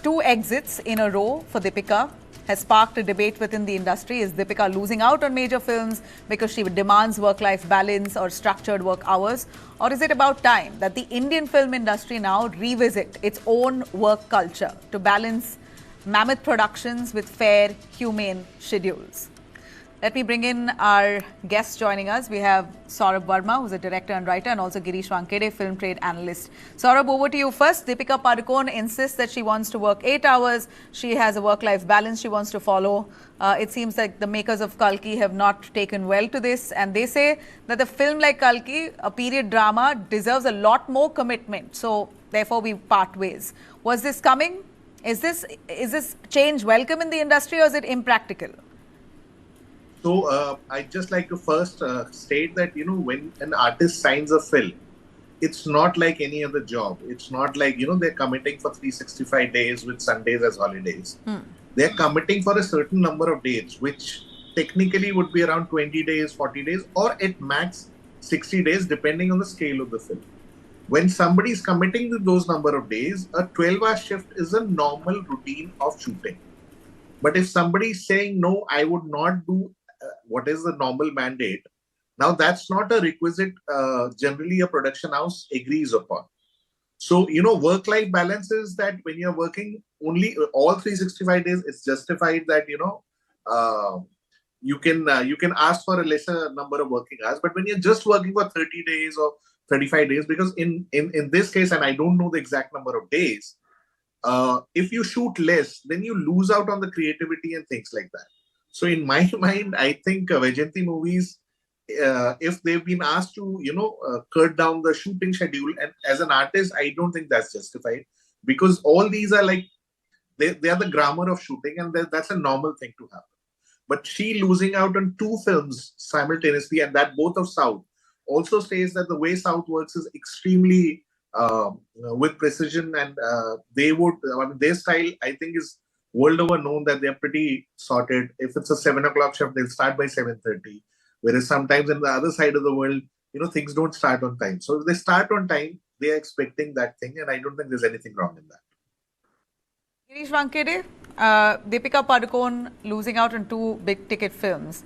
2 exits in a row for Deepika has sparked a debate within the industry. Is Deepika losing out on major films because she demands work-life balance or structured work hours? Or is it about time that the Indian film industry now revisit its own work culture to balance mammoth productions with fair, humane schedules? Let me bring in our guests joining us. We have Saurabh Verma, who's a director and writer, and also Girish Vankede, film trade analyst. Saurabh, over to you first. Deepika Padukone insists that she wants to work 8 hours. She has a work-life balance she wants to follow. It seems like the makers of Kalki have not taken well to this, and they say that a film like Kalki, a period drama, deserves a lot more commitment. So, therefore, we part ways. Was this coming? Is this change welcome in the industry, or is it impractical? So I'd just like to first state that, when an artist signs a film, it's not like any other job. It's not like, they're committing for 365 days with Sundays as holidays. They're committing for a certain number of days, which technically would be around 20 days, 40 days, or at max 60 days, depending on the scale of the film. When somebody is committing to those number of days, a 12-hour shift is a normal routine of shooting. But if somebody is saying, no, I would not do what is the normal mandate, now that's not a requisite generally a production house agrees upon. So, work-life balance is that when you're working only all 365 days, it's justified that, you can ask for a lesser number of working hours. But when you're just working for 30 days or 35 days, because in this case, and I don't know the exact number of days, if you shoot less, then you lose out on the creativity and things like that. So in my mind, I think Vijayanti Movies, if they've been asked to, cut down the shooting schedule, and as an artist, I don't think that's justified, because all these are like, they are the grammar of shooting, and that's a normal thing to happen. But she losing out on 2 films simultaneously, and that both of South, also says that the way South works is extremely with precision, and their style, I think, is world over known that they're pretty sorted. If it's a 7 o'clock shift, they'll start by 7:30. Whereas sometimes in the other side of the world, things don't start on time. So if they start on time, they are expecting that thing, and I don't think there's anything wrong in that. Girish Vankede, Deepika Padukone losing out on 2 big-ticket films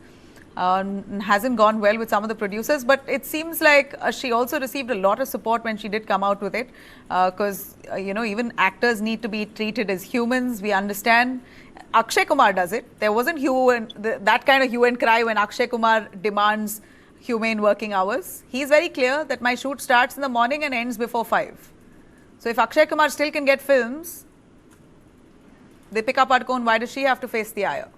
hasn't gone well with some of the producers, but it seems like she also received a lot of support when she did come out with it, because even actors need to be treated as humans. We understand Akshay Kumar does it. There wasn't that kind of hue and cry when Akshay Kumar demands humane working hours. He's very clear that my shoot starts in the morning and ends before 5. So if Akshay Kumar still can get films, Deepika Padukone, why does she have to face the ire?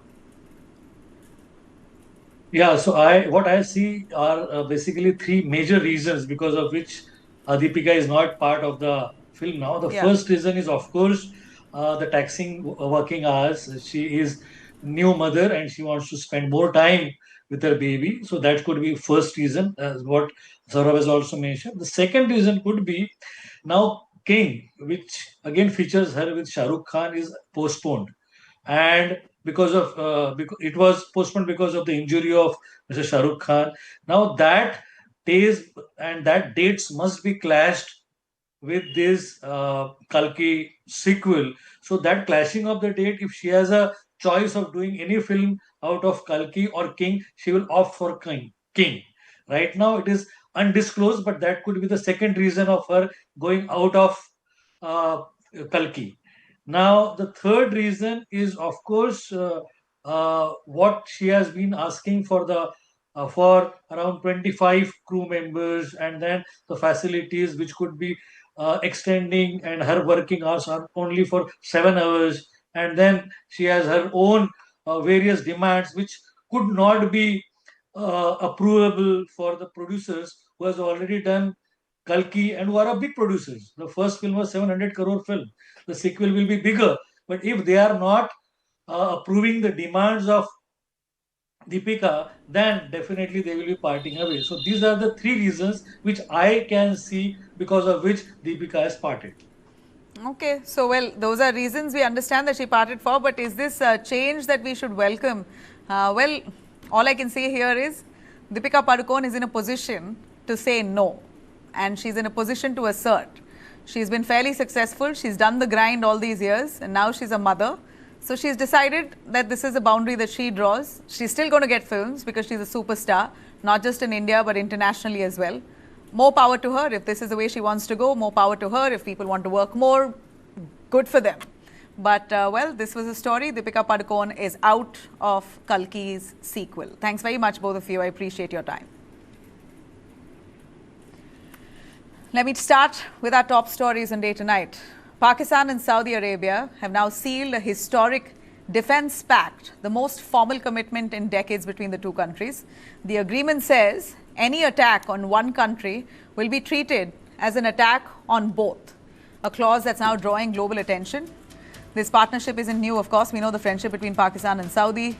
Yeah, so what I see are basically 3 major reasons because of which Deepika is not part of the film now. The first reason is, of course, the taxing working hours. She is new mother and she wants to spend more time with her baby. So that could be first reason, as what Saurabh has also mentioned. The second reason could be now King, which again features her with Shah Rukh Khan, is postponed. And because it was postponed because of the injury of Mr. Shah Rukh Khan. Now that days and that dates must be clashed with this Kalki sequel. So that clashing of the date, if she has a choice of doing any film out of Kalki or King, she will opt for King. Right now it is undisclosed, but that could be the second reason of her going out of Kalki. Now, the third reason is, of course, what she has been asking for for around 25 crew members, and then the facilities which could be extending, and her working hours are only for 7 hours, and then she has her own various demands which could not be approvable for the producers who has already done Kalki and who are a big producers. The first film was 700 crore film. The sequel will be bigger. But if they are not approving the demands of Deepika, then definitely they will be parting away. So these are the three reasons which I can see because of which Deepika has parted. Okay, so well, those are reasons we understand that she parted for, but is this a change that we should welcome? Well, all I can say here is Deepika Padukone is in a position to say no, and she's in a position to assert. She's been fairly successful, she's done the grind all these years, and now she's a mother. So she's decided that this is a boundary that she draws. She's still going to get films because she's a superstar, not just in India but internationally as well. More power to her. If this is the way she wants to go, more power to her. If people want to work more, good for them. But well, this was a story. Deepika Padukone is out of Kalki's sequel. Thanks very much, both of you. I appreciate your time. Let me start with our top stories on Day Tonight. Pakistan and Saudi Arabia have now sealed a historic defense pact, the most formal commitment in decades between the two countries. The agreement says any attack on one country will be treated as an attack on both, a clause that's now drawing global attention. This partnership isn't new, of course. We know the friendship between Pakistan and Saudi.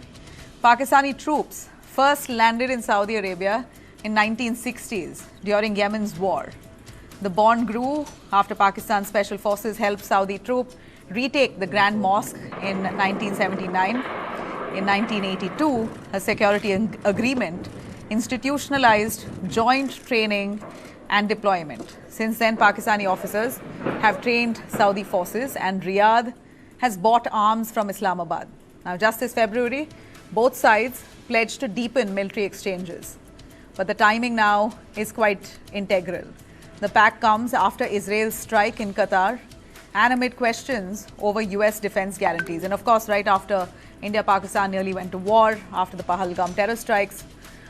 Pakistani troops first landed in Saudi Arabia in 1960s during Yemen's war. The bond grew after Pakistan's special forces helped Saudi troops retake the Grand Mosque in 1979. In 1982, a security agreement institutionalized joint training and deployment. Since then, Pakistani officers have trained Saudi forces, and Riyadh has bought arms from Islamabad. Now, just this February, both sides pledged to deepen military exchanges. But the timing now is quite integral. The pact comes after Israel's strike in Qatar and amid questions over US defense guarantees. And of course, right after India-Pakistan nearly went to war after the Pahalgam terror strikes.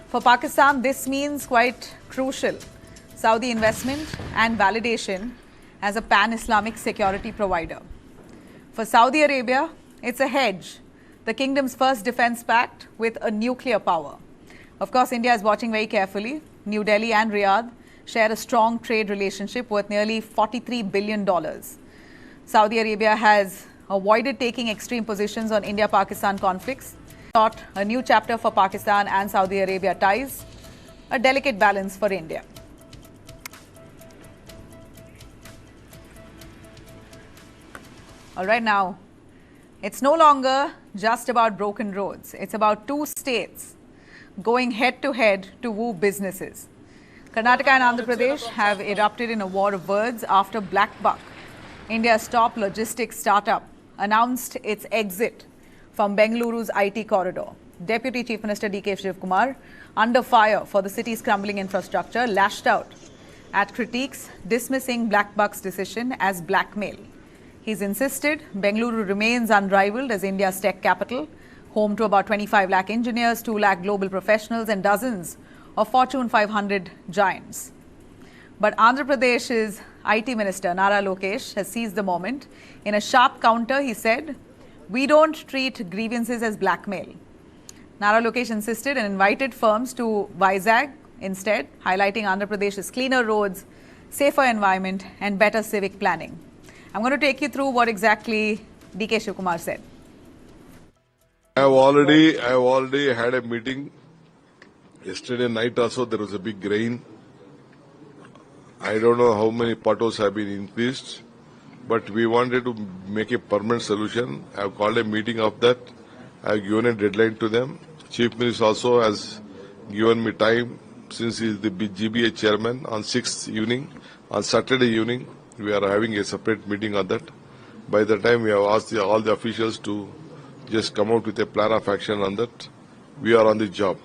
For Pakistan, this means quite crucial Saudi investment and validation as a pan-Islamic security provider. For Saudi Arabia, it's a hedge, the kingdom's first defense pact with a nuclear power. Of course, India is watching very carefully. New Delhi and Riyadh share a strong trade relationship worth nearly $43 billion. Saudi Arabia has avoided taking extreme positions on India-Pakistan conflicts. Thought a new chapter for Pakistan and Saudi Arabia ties, a delicate balance for India. All right, now, it's no longer just about broken roads. It's about two states going head-to-head to woo businesses. Karnataka and Andhra Pradesh have erupted in a war of words after BlackBuck, India's top logistics startup, announced its exit from Bengaluru's IT corridor. Deputy Chief Minister DK Shivakumar, under fire for the city's crumbling infrastructure, lashed out at critiques dismissing BlackBuck's decision as blackmail. He's insisted Bengaluru remains unrivaled as India's tech capital, home to about 25 lakh engineers, 2 lakh global professionals and dozens of Fortune 500 giants. But Andhra Pradesh's IT Minister Nara Lokesh has seized the moment. In a sharp counter, he said, "We don't treat grievances as blackmail." Nara Lokesh insisted and invited firms to Vizag instead, highlighting Andhra Pradesh's cleaner roads safer environment and better civic planning. I'm going to take you through what exactly DK Shivakumar said. I have already had a meeting. Yesterday night also there was a big rain. I don't know how many potholes have been increased, but we wanted to make a permanent solution. I have called a meeting of that. I have given a deadline to them. Chief Minister also has given me time since he is the GBA chairman on 6th evening. On Saturday evening, we are having a separate meeting on that. By the time we have asked all the officials to just come out with a plan of action on that, we are on the job.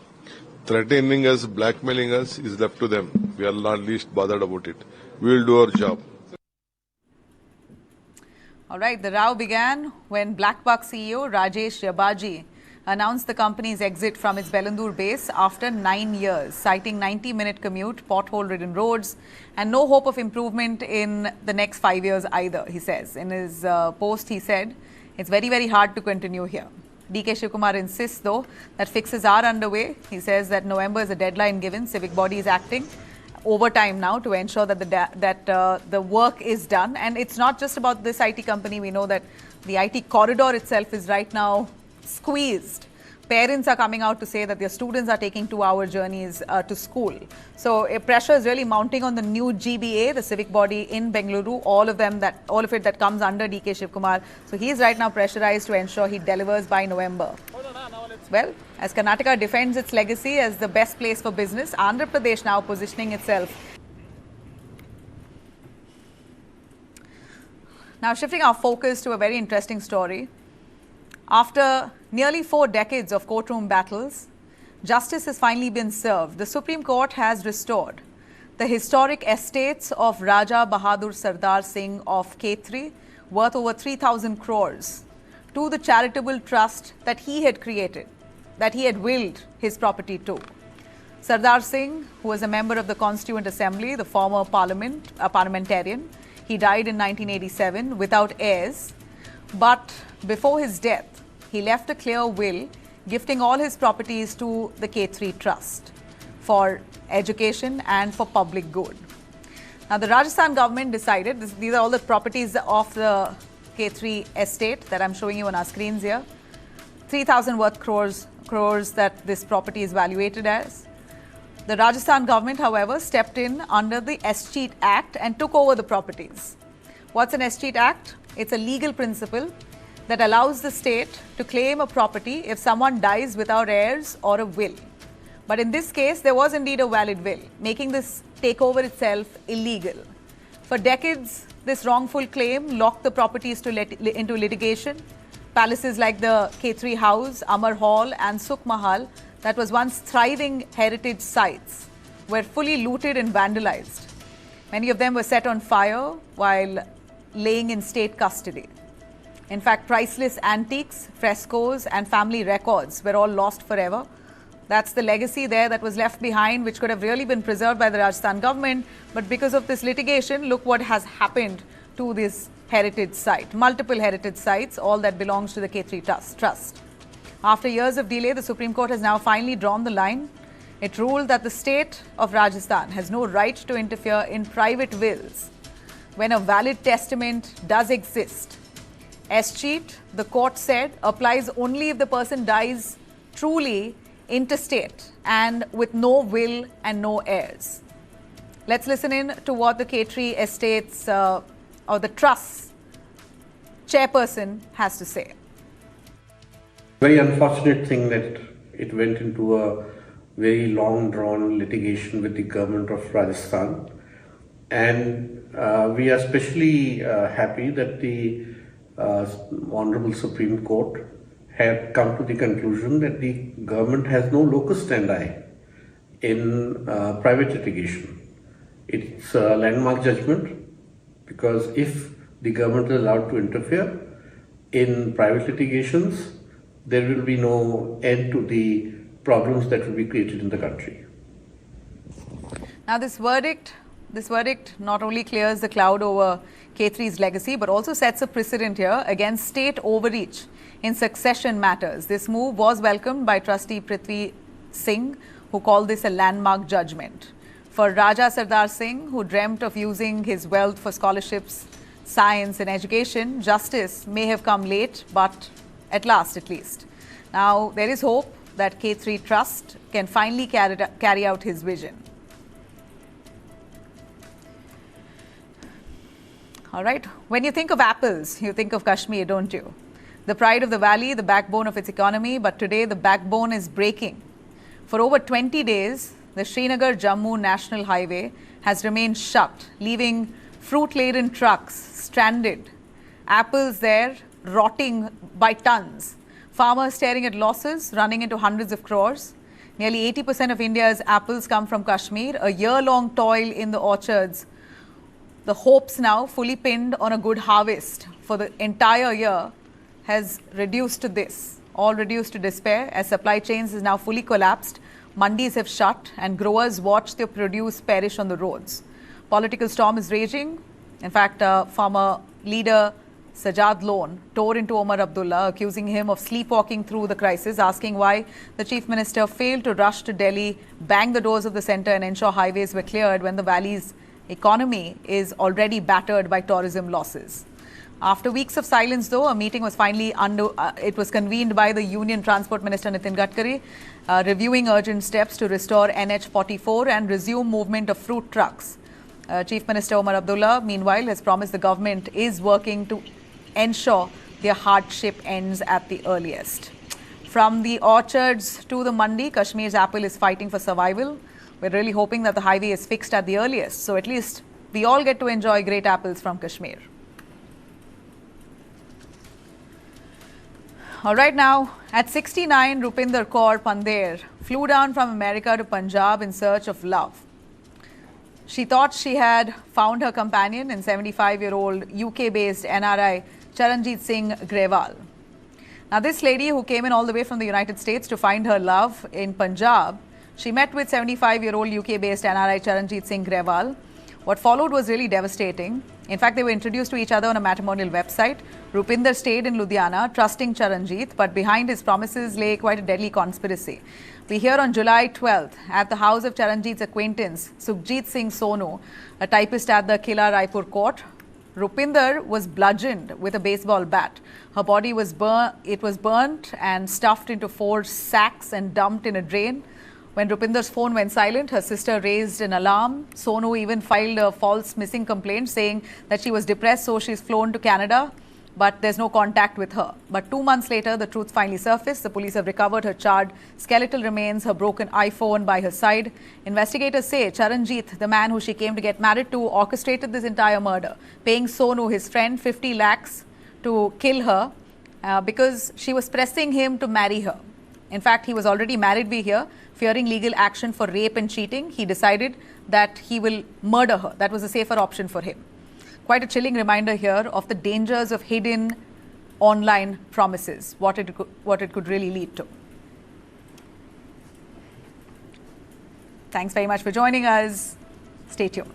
Threatening us, blackmailing us is left to them. We are not least bothered about it. We will do our job. All right, the row began when BlackBuck CEO Rajesh Yabaji announced the company's exit from its Bengaluru base after 9 years, citing 90-minute commute, pothole-ridden roads, and no hope of improvement in the next 5 years either, he says. In his post, he said, it's very, very hard to continue here. DK Shivakumar insists, though, that fixes are underway. He says that November is a deadline given. Civic body is acting overtime now to ensure that the work is done. And it's not just about this IT company. We know that the IT corridor itself is right now squeezed. Parents are coming out to say that their students are taking 2-hour journeys to school. So pressure is really mounting on the new GBA, the civic body in Bengaluru, all of it that comes under DK Shivakumar. So he is right now pressurized to ensure he delivers by November. Well, as Karnataka defends its legacy as the best place for business, Andhra Pradesh now positioning itself. Now shifting our focus to a very interesting story. After nearly 4 decades of courtroom battles, justice has finally been served. The Supreme Court has restored the historic estates of Raja Bahadur Sardar Singh of Khetri, worth over 3,000 crores, to the charitable trust that he had created, that he had willed his property to. Sardar Singh, who was a member of the Constituent Assembly, the former parliamentarian, he died in 1987 without heirs, but before his death, he left a clear will, gifting all his properties to the Khetri Trust for education and for public good. Now, the Rajasthan government decided, these are all the properties of the Khetri estate that I'm showing you on our screens here. 3,000 worth crores that this property is valuated as. The Rajasthan government, however, stepped in under the Escheat Act and took over the properties. What's an Escheat Act? It's a legal principle that allows the state to claim a property if someone dies without heirs or a will. But in this case, there was indeed a valid will, making this takeover itself illegal. For decades, this wrongful claim locked the properties into litigation. Palaces like the Khetri House, Amar Hall and Sukh Mahal, that was once thriving heritage sites, were fully looted and vandalized. Many of them were set on fire while laying in state custody. In fact, priceless antiques, frescoes and family records were all lost forever. That's the legacy there that was left behind, which could have really been preserved by the Rajasthan government. But because of this litigation, look what has happened to this heritage site. Multiple heritage sites, all that belongs to the Khetri Trust. After years of delay, the Supreme Court has now finally drawn the line. It ruled that the state of Rajasthan has no right to interfere in private wills when a valid testament does exist. Escheat, the court said, applies only if the person dies truly interstate and with no will and no heirs. Let's listen in to what the Khetri Estates or the Trust chairperson has to say. Very unfortunate thing that it went into a very long drawn litigation with the government of Rajasthan. And we are especially happy that the Honorable Supreme Court had come to the conclusion that the government has no locus standi in private litigation. It's a landmark judgment because if the government is allowed to interfere in private litigations, there will be no end to the problems that will be created in the country. Now this verdict not only clears the cloud over Khetri's legacy, but also sets a precedent here against state overreach in succession matters. This move was welcomed by trustee Prithvi Singh, who called this a landmark judgment. For Raja Sardar Singh, who dreamt of using his wealth for scholarships, science and education, justice may have come late, but at last at least. Now, there is hope that Khetri Trust can finally carry out his vision. All right. When you think of apples, you think of Kashmir, don't you? The pride of the valley, the backbone of its economy, but today the backbone is breaking. For over 20 days, the Srinagar-Jammu National Highway has remained shut, leaving fruit-laden trucks stranded. Apples there rotting by tons. Farmers staring at losses, running into hundreds of crores. Nearly 80% of India's apples come from Kashmir, a year-long toil in the orchards. The hopes now fully pinned on a good harvest for the entire year has reduced to this, all reduced to despair as supply chains is now fully collapsed, mandis have shut and growers watch their produce perish on the roads. Political storm is raging. In fact, former leader Sajad Lone tore into Omar Abdullah, accusing him of sleepwalking through the crisis, asking why the Chief Minister failed to rush to Delhi, bang the doors of the centre and ensure highways were cleared when the valley's economy is already battered by tourism losses. After weeks of silence, though, a meeting was finally it was convened by the Union Transport Minister Nitin Gadkari, reviewing urgent steps to restore NH 44 and resume movement of fruit trucks. Chief Minister Omar Abdullah, meanwhile, has promised the government is working to ensure their hardship ends at the earliest. From the orchards to the mandi, Kashmir's apple is fighting for survival. We're really hoping that the highway is fixed at the earliest, so at least we all get to enjoy great apples from Kashmir. All right, now, at 69, Rupinder Kaur Pandher flew down from America to Punjab in search of love. She thought she had found her companion in 75-year-old UK-based NRI Charanjit Singh Grewal. Now, this lady who came in all the way from the United States to find her love in Punjab, she met with 75-year-old UK-based NRI Charanjit Singh Grewal. What followed was really devastating. In fact, they were introduced to each other on a matrimonial website. Rupinder stayed in Ludhiana, trusting Charanjit, but behind his promises lay quite a deadly conspiracy. We hear on July 12th, at the house of Charanjit's acquaintance, Sukhjit Singh Sonu, a typist at the Kila Raipur court, Rupinder was bludgeoned with a baseball bat. Her body was burnt and stuffed into 4 sacks and dumped in a drain. When Rupinder's phone went silent, her sister raised an alarm. Sonu even filed a false missing complaint saying that she was depressed, so she's flown to Canada, but there's no contact with her. But 2 months later, the truth finally surfaced. The police have recovered her charred skeletal remains, her broken iPhone by her side. Investigators say Charanjit, the man who she came to get married to, orchestrated this entire murder, paying Sonu, his friend, 50 lakhs to kill her because she was pressing him to marry her. In fact, he was already married, we hear. Fearing legal action for rape and cheating, he decided that he will murder her. That was a safer option for him. Quite a chilling reminder here of the dangers of hidden online promises, what it could really lead to. Thanks very much for joining us. Stay tuned.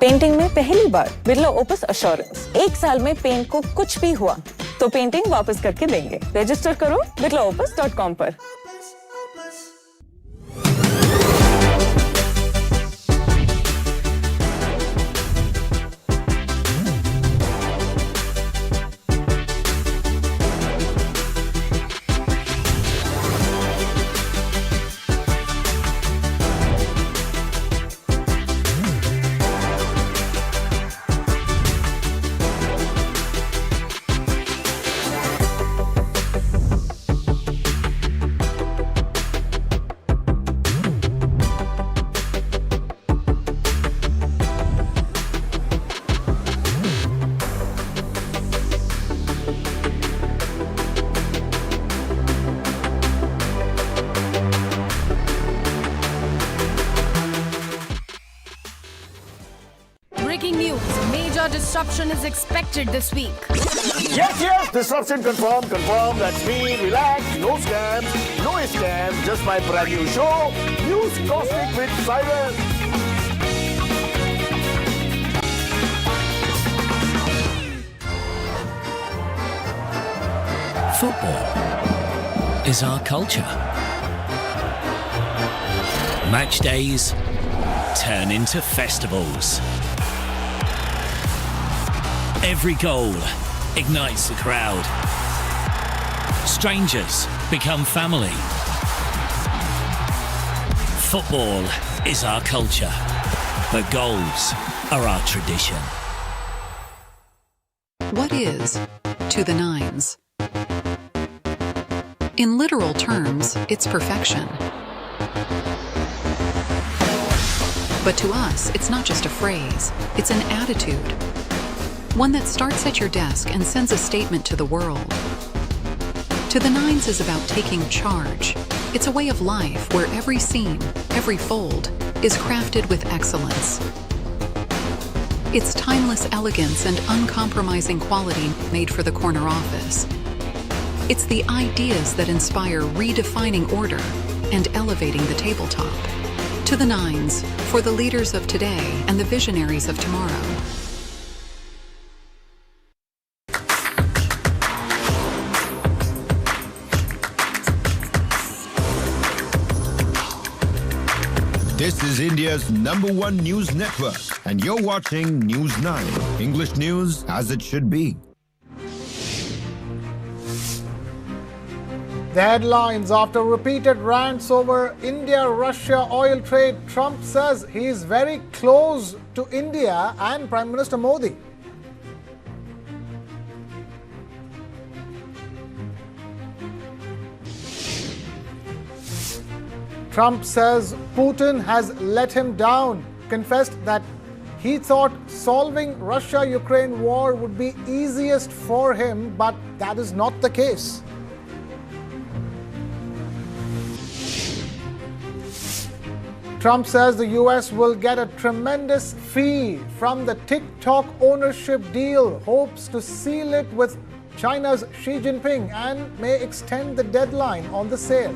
Painting में पहली बार Birla opus assurance 1 साल में paint को कुछ भी हुआ तो painting वापस करके देंगे। रजिस्टर करो birlaopus.com पर। Disruption is expected this week. Yes, disruption confirmed. That's me. Relax, no scams, just my brand new show, News Cosmic with Cyrus. Football is our culture. Match days turn into festivals. Every goal ignites the crowd. Strangers become family. Football is our culture, but goals are our tradition. What is to the nines? In literal terms, it's perfection. But to us, it's not just a phrase, it's an attitude. One that starts at your desk and sends a statement to the world. To the nines is about taking charge. It's a way of life where every seam, every fold, is crafted with excellence. It's timeless elegance and uncompromising quality made for the corner office. It's the ideas that inspire redefining order and elevating the tabletop. To the nines, for the leaders of today and the visionaries of tomorrow. This is India's #1 news network, and you're watching News 9, English news as it should be. The headlines: after repeated rants over India-Russia oil trade, Trump says he is very close to India and Prime Minister Modi. Trump says Putin has let him down, confessed that he thought solving Russia-Ukraine war would be easiest for him, but that is not the case. Trump says the US will get a tremendous fee from the TikTok ownership deal, hopes to seal it with China's Xi Jinping and may extend the deadline on the sale.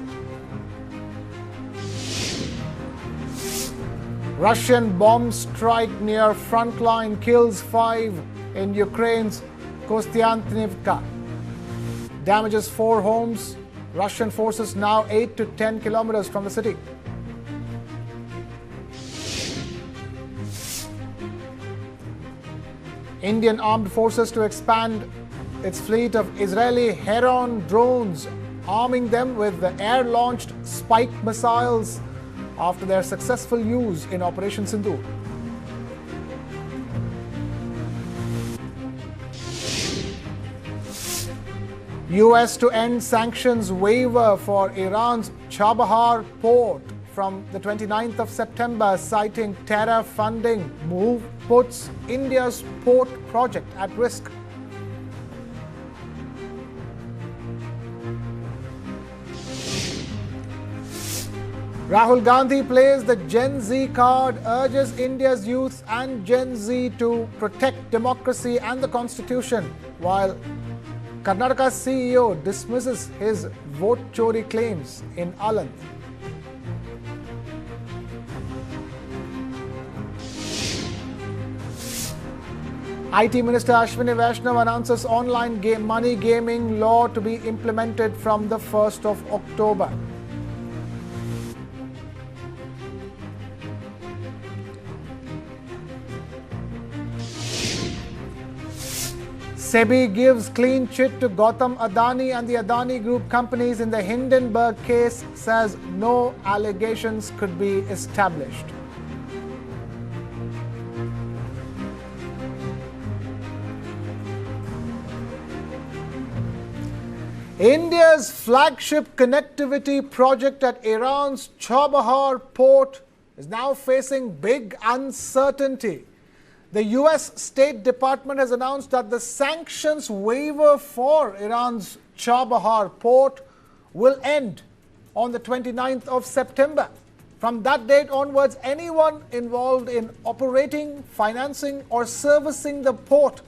Russian bomb strike near frontline kills 5 in Ukraine's Kostiantynivka. Damages 4 homes. Russian forces now 8 to 10 kilometers from the city. Indian armed forces to expand its fleet of Israeli Heron drones, arming them with the air-launched Spike missiles after their successful use in Operation Sindoor. US to end sanctions waiver for Iran's Chabahar port from the 29th of September, citing terror funding. Move puts India's port project at risk. Rahul Gandhi plays the Gen Z card, urges India's youth and Gen Z to protect democracy and the Constitution, while Karnataka's CEO dismisses his vote Chori claims in Aland. IT Minister Ashwini Vaishnav announces online money gaming law to be implemented from the 1st of October. SEBI gives clean chit to Gautam Adani and the Adani Group companies in the Hindenburg case, says no allegations could be established. India's flagship connectivity project at Iran's Chabahar port is now facing big uncertainty. The US State Department has announced that the sanctions waiver for Iran's Chabahar port will end on the 29th of September. From that date onwards, anyone involved in operating, financing, or servicing the port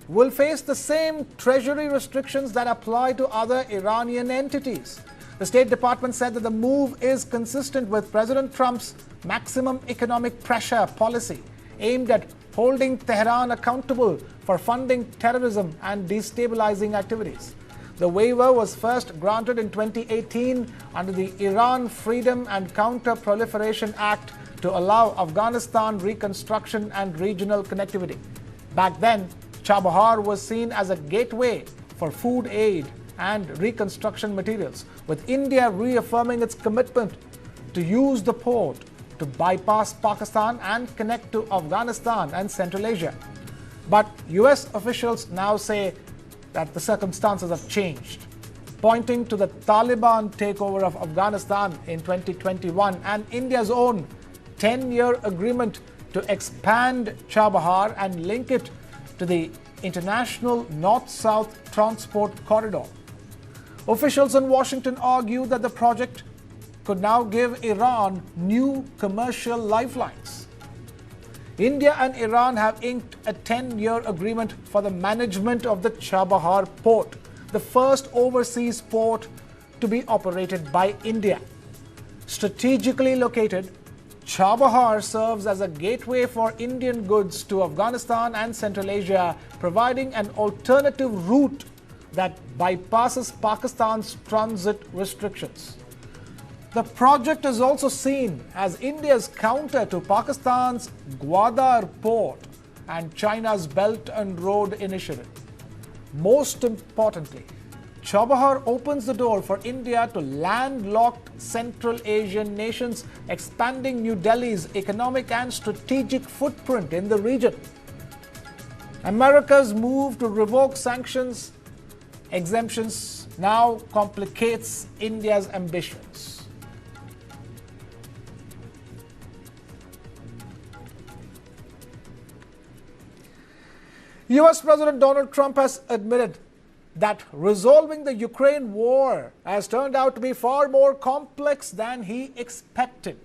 will face the same treasury restrictions that apply to other Iranian entities. The State Department said that the move is consistent with President Trump's maximum economic pressure policy aimed at holding Tehran accountable for funding terrorism and destabilizing activities. The waiver was first granted in 2018 under the Iran Freedom and Counter-Proliferation Act to allow Afghanistan reconstruction and regional connectivity. Back then, Chabahar was seen as a gateway for food aid and reconstruction materials, with India reaffirming its commitment to use the port to bypass Pakistan and connect to Afghanistan and Central Asia. But US officials now say that the circumstances have changed, pointing to the Taliban takeover of Afghanistan in 2021 and India's own 10-year agreement to expand Chabahar and link it to the international north-south transport corridor. Officials in Washington argue that the project could now give Iran new commercial lifelines. India and Iran have inked a 10-year agreement for the management of the Chabahar port, the first overseas port to be operated by India. Strategically located, Chabahar serves as a gateway for Indian goods to Afghanistan and Central Asia, providing an alternative route that bypasses Pakistan's transit restrictions. The project is also seen as India's counter to Pakistan's Gwadar port and China's Belt and Road Initiative. Most importantly, Chabahar opens the door for India to landlocked Central Asian nations, expanding New Delhi's economic and strategic footprint in the region. America's move to revoke sanctions exemptions now complicates India's ambitions. US President Donald Trump has admitted that resolving the Ukraine war has turned out to be far more complex than he expected.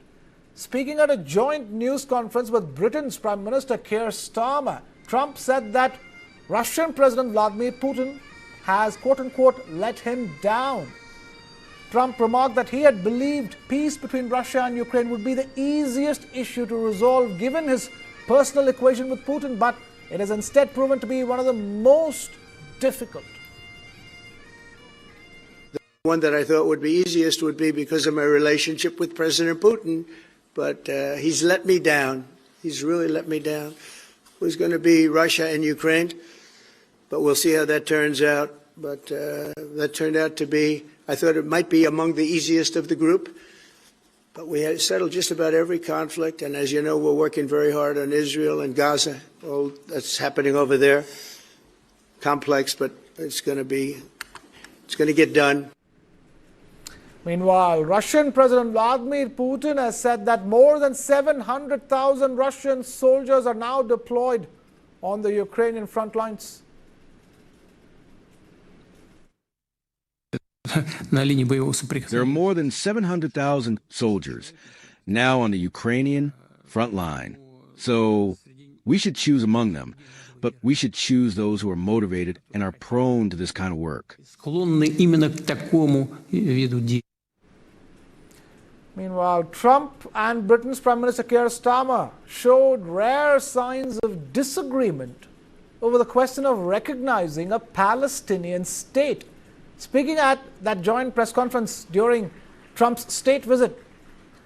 Speaking at a joint news conference with Britain's Prime Minister Keir Starmer, Trump said that Russian President Vladimir Putin has, quote-unquote, let him down. Trump remarked that he had believed peace between Russia and Ukraine would be the easiest issue to resolve given his personal equation with Putin, but it has instead proven to be one of the most difficult. The one that I thought would be easiest would be because of my relationship with President Putin, but he's let me down. He's really let me down. It was going to be Russia and Ukraine, but we'll see how that turns out. But that turned out to be, I thought it might be among the easiest of the group. But we had settled just about every conflict, and as you know, we're working very hard on Israel and Gaza. All that's happening over there. Complex, but it's going to get done. Meanwhile, Russian President Vladimir Putin has said that more than 700,000 Russian soldiers are now deployed on the Ukrainian front lines. There are more than 700,000 soldiers now on the Ukrainian front line. So we should choose among them, but we should choose those who are motivated and are prone to this kind of work. Meanwhile, Trump and Britain's Prime Minister Keir Starmer showed rare signs of disagreement over the question of recognizing a Palestinian state. Speaking at that joint press conference during Trump's state visit,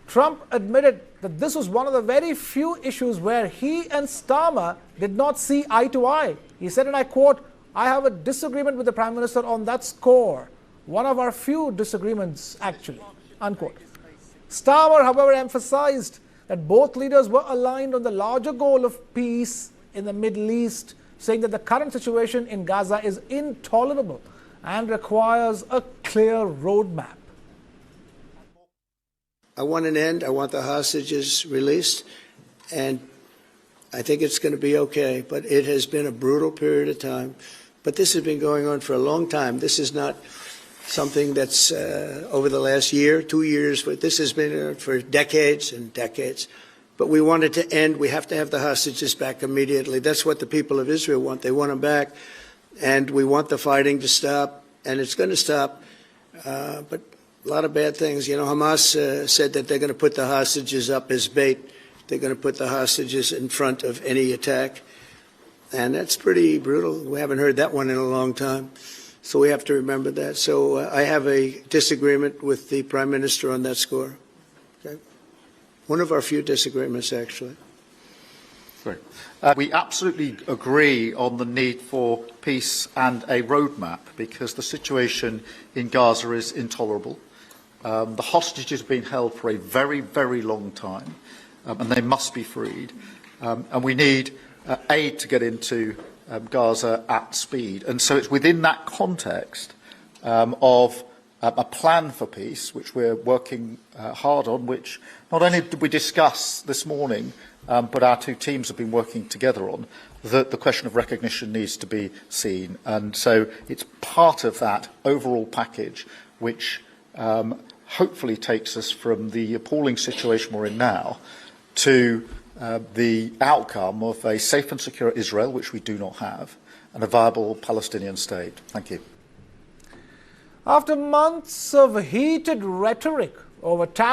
Trump admitted that this was one of the very few issues where he and Starmer did not see eye to eye. He said, and I quote, "I have a disagreement with the Prime Minister on that score. One of our few disagreements, actually," unquote. Starmer, however, emphasized that both leaders were aligned on the larger goal of peace in the Middle East, saying that the current situation in Gaza is intolerable and requires a clear roadmap. I want an end. I want the hostages released, and I think it's going to be okay. But it has been a brutal period of time. But this has been going on for a long time. This is not something that's over the last year, 2 years, but this has been for decades and decades. But we want it to end. We have to have the hostages back immediately. That's what the people of Israel want. They want them back. And we want the fighting to stop, and it's going to stop. But a lot of bad things. You know, Hamas said that they're going to put the hostages up as bait. They're going to put the hostages in front of any attack. And that's pretty brutal. We haven't heard that one in a long time. So we have to remember that. So I have a disagreement with the Prime Minister on that score. Okay? One of our few disagreements, actually. We absolutely agree on the need for peace and a roadmap because the situation in Gaza is intolerable. The hostages have been held for a very, very long time, and they must be freed. And we need aid to get into Gaza at speed. And so it's within that context of a plan for peace, which we're working hard on, which not only did we discuss this morning, but our two teams have been working together on, that the question of recognition needs to be seen. And so it's part of that overall package which hopefully takes us from the appalling situation we're in now to the outcome of a safe and secure Israel, which we do not have, and a viable Palestinian state. Thank you. After months of heated rhetoric over tariffs,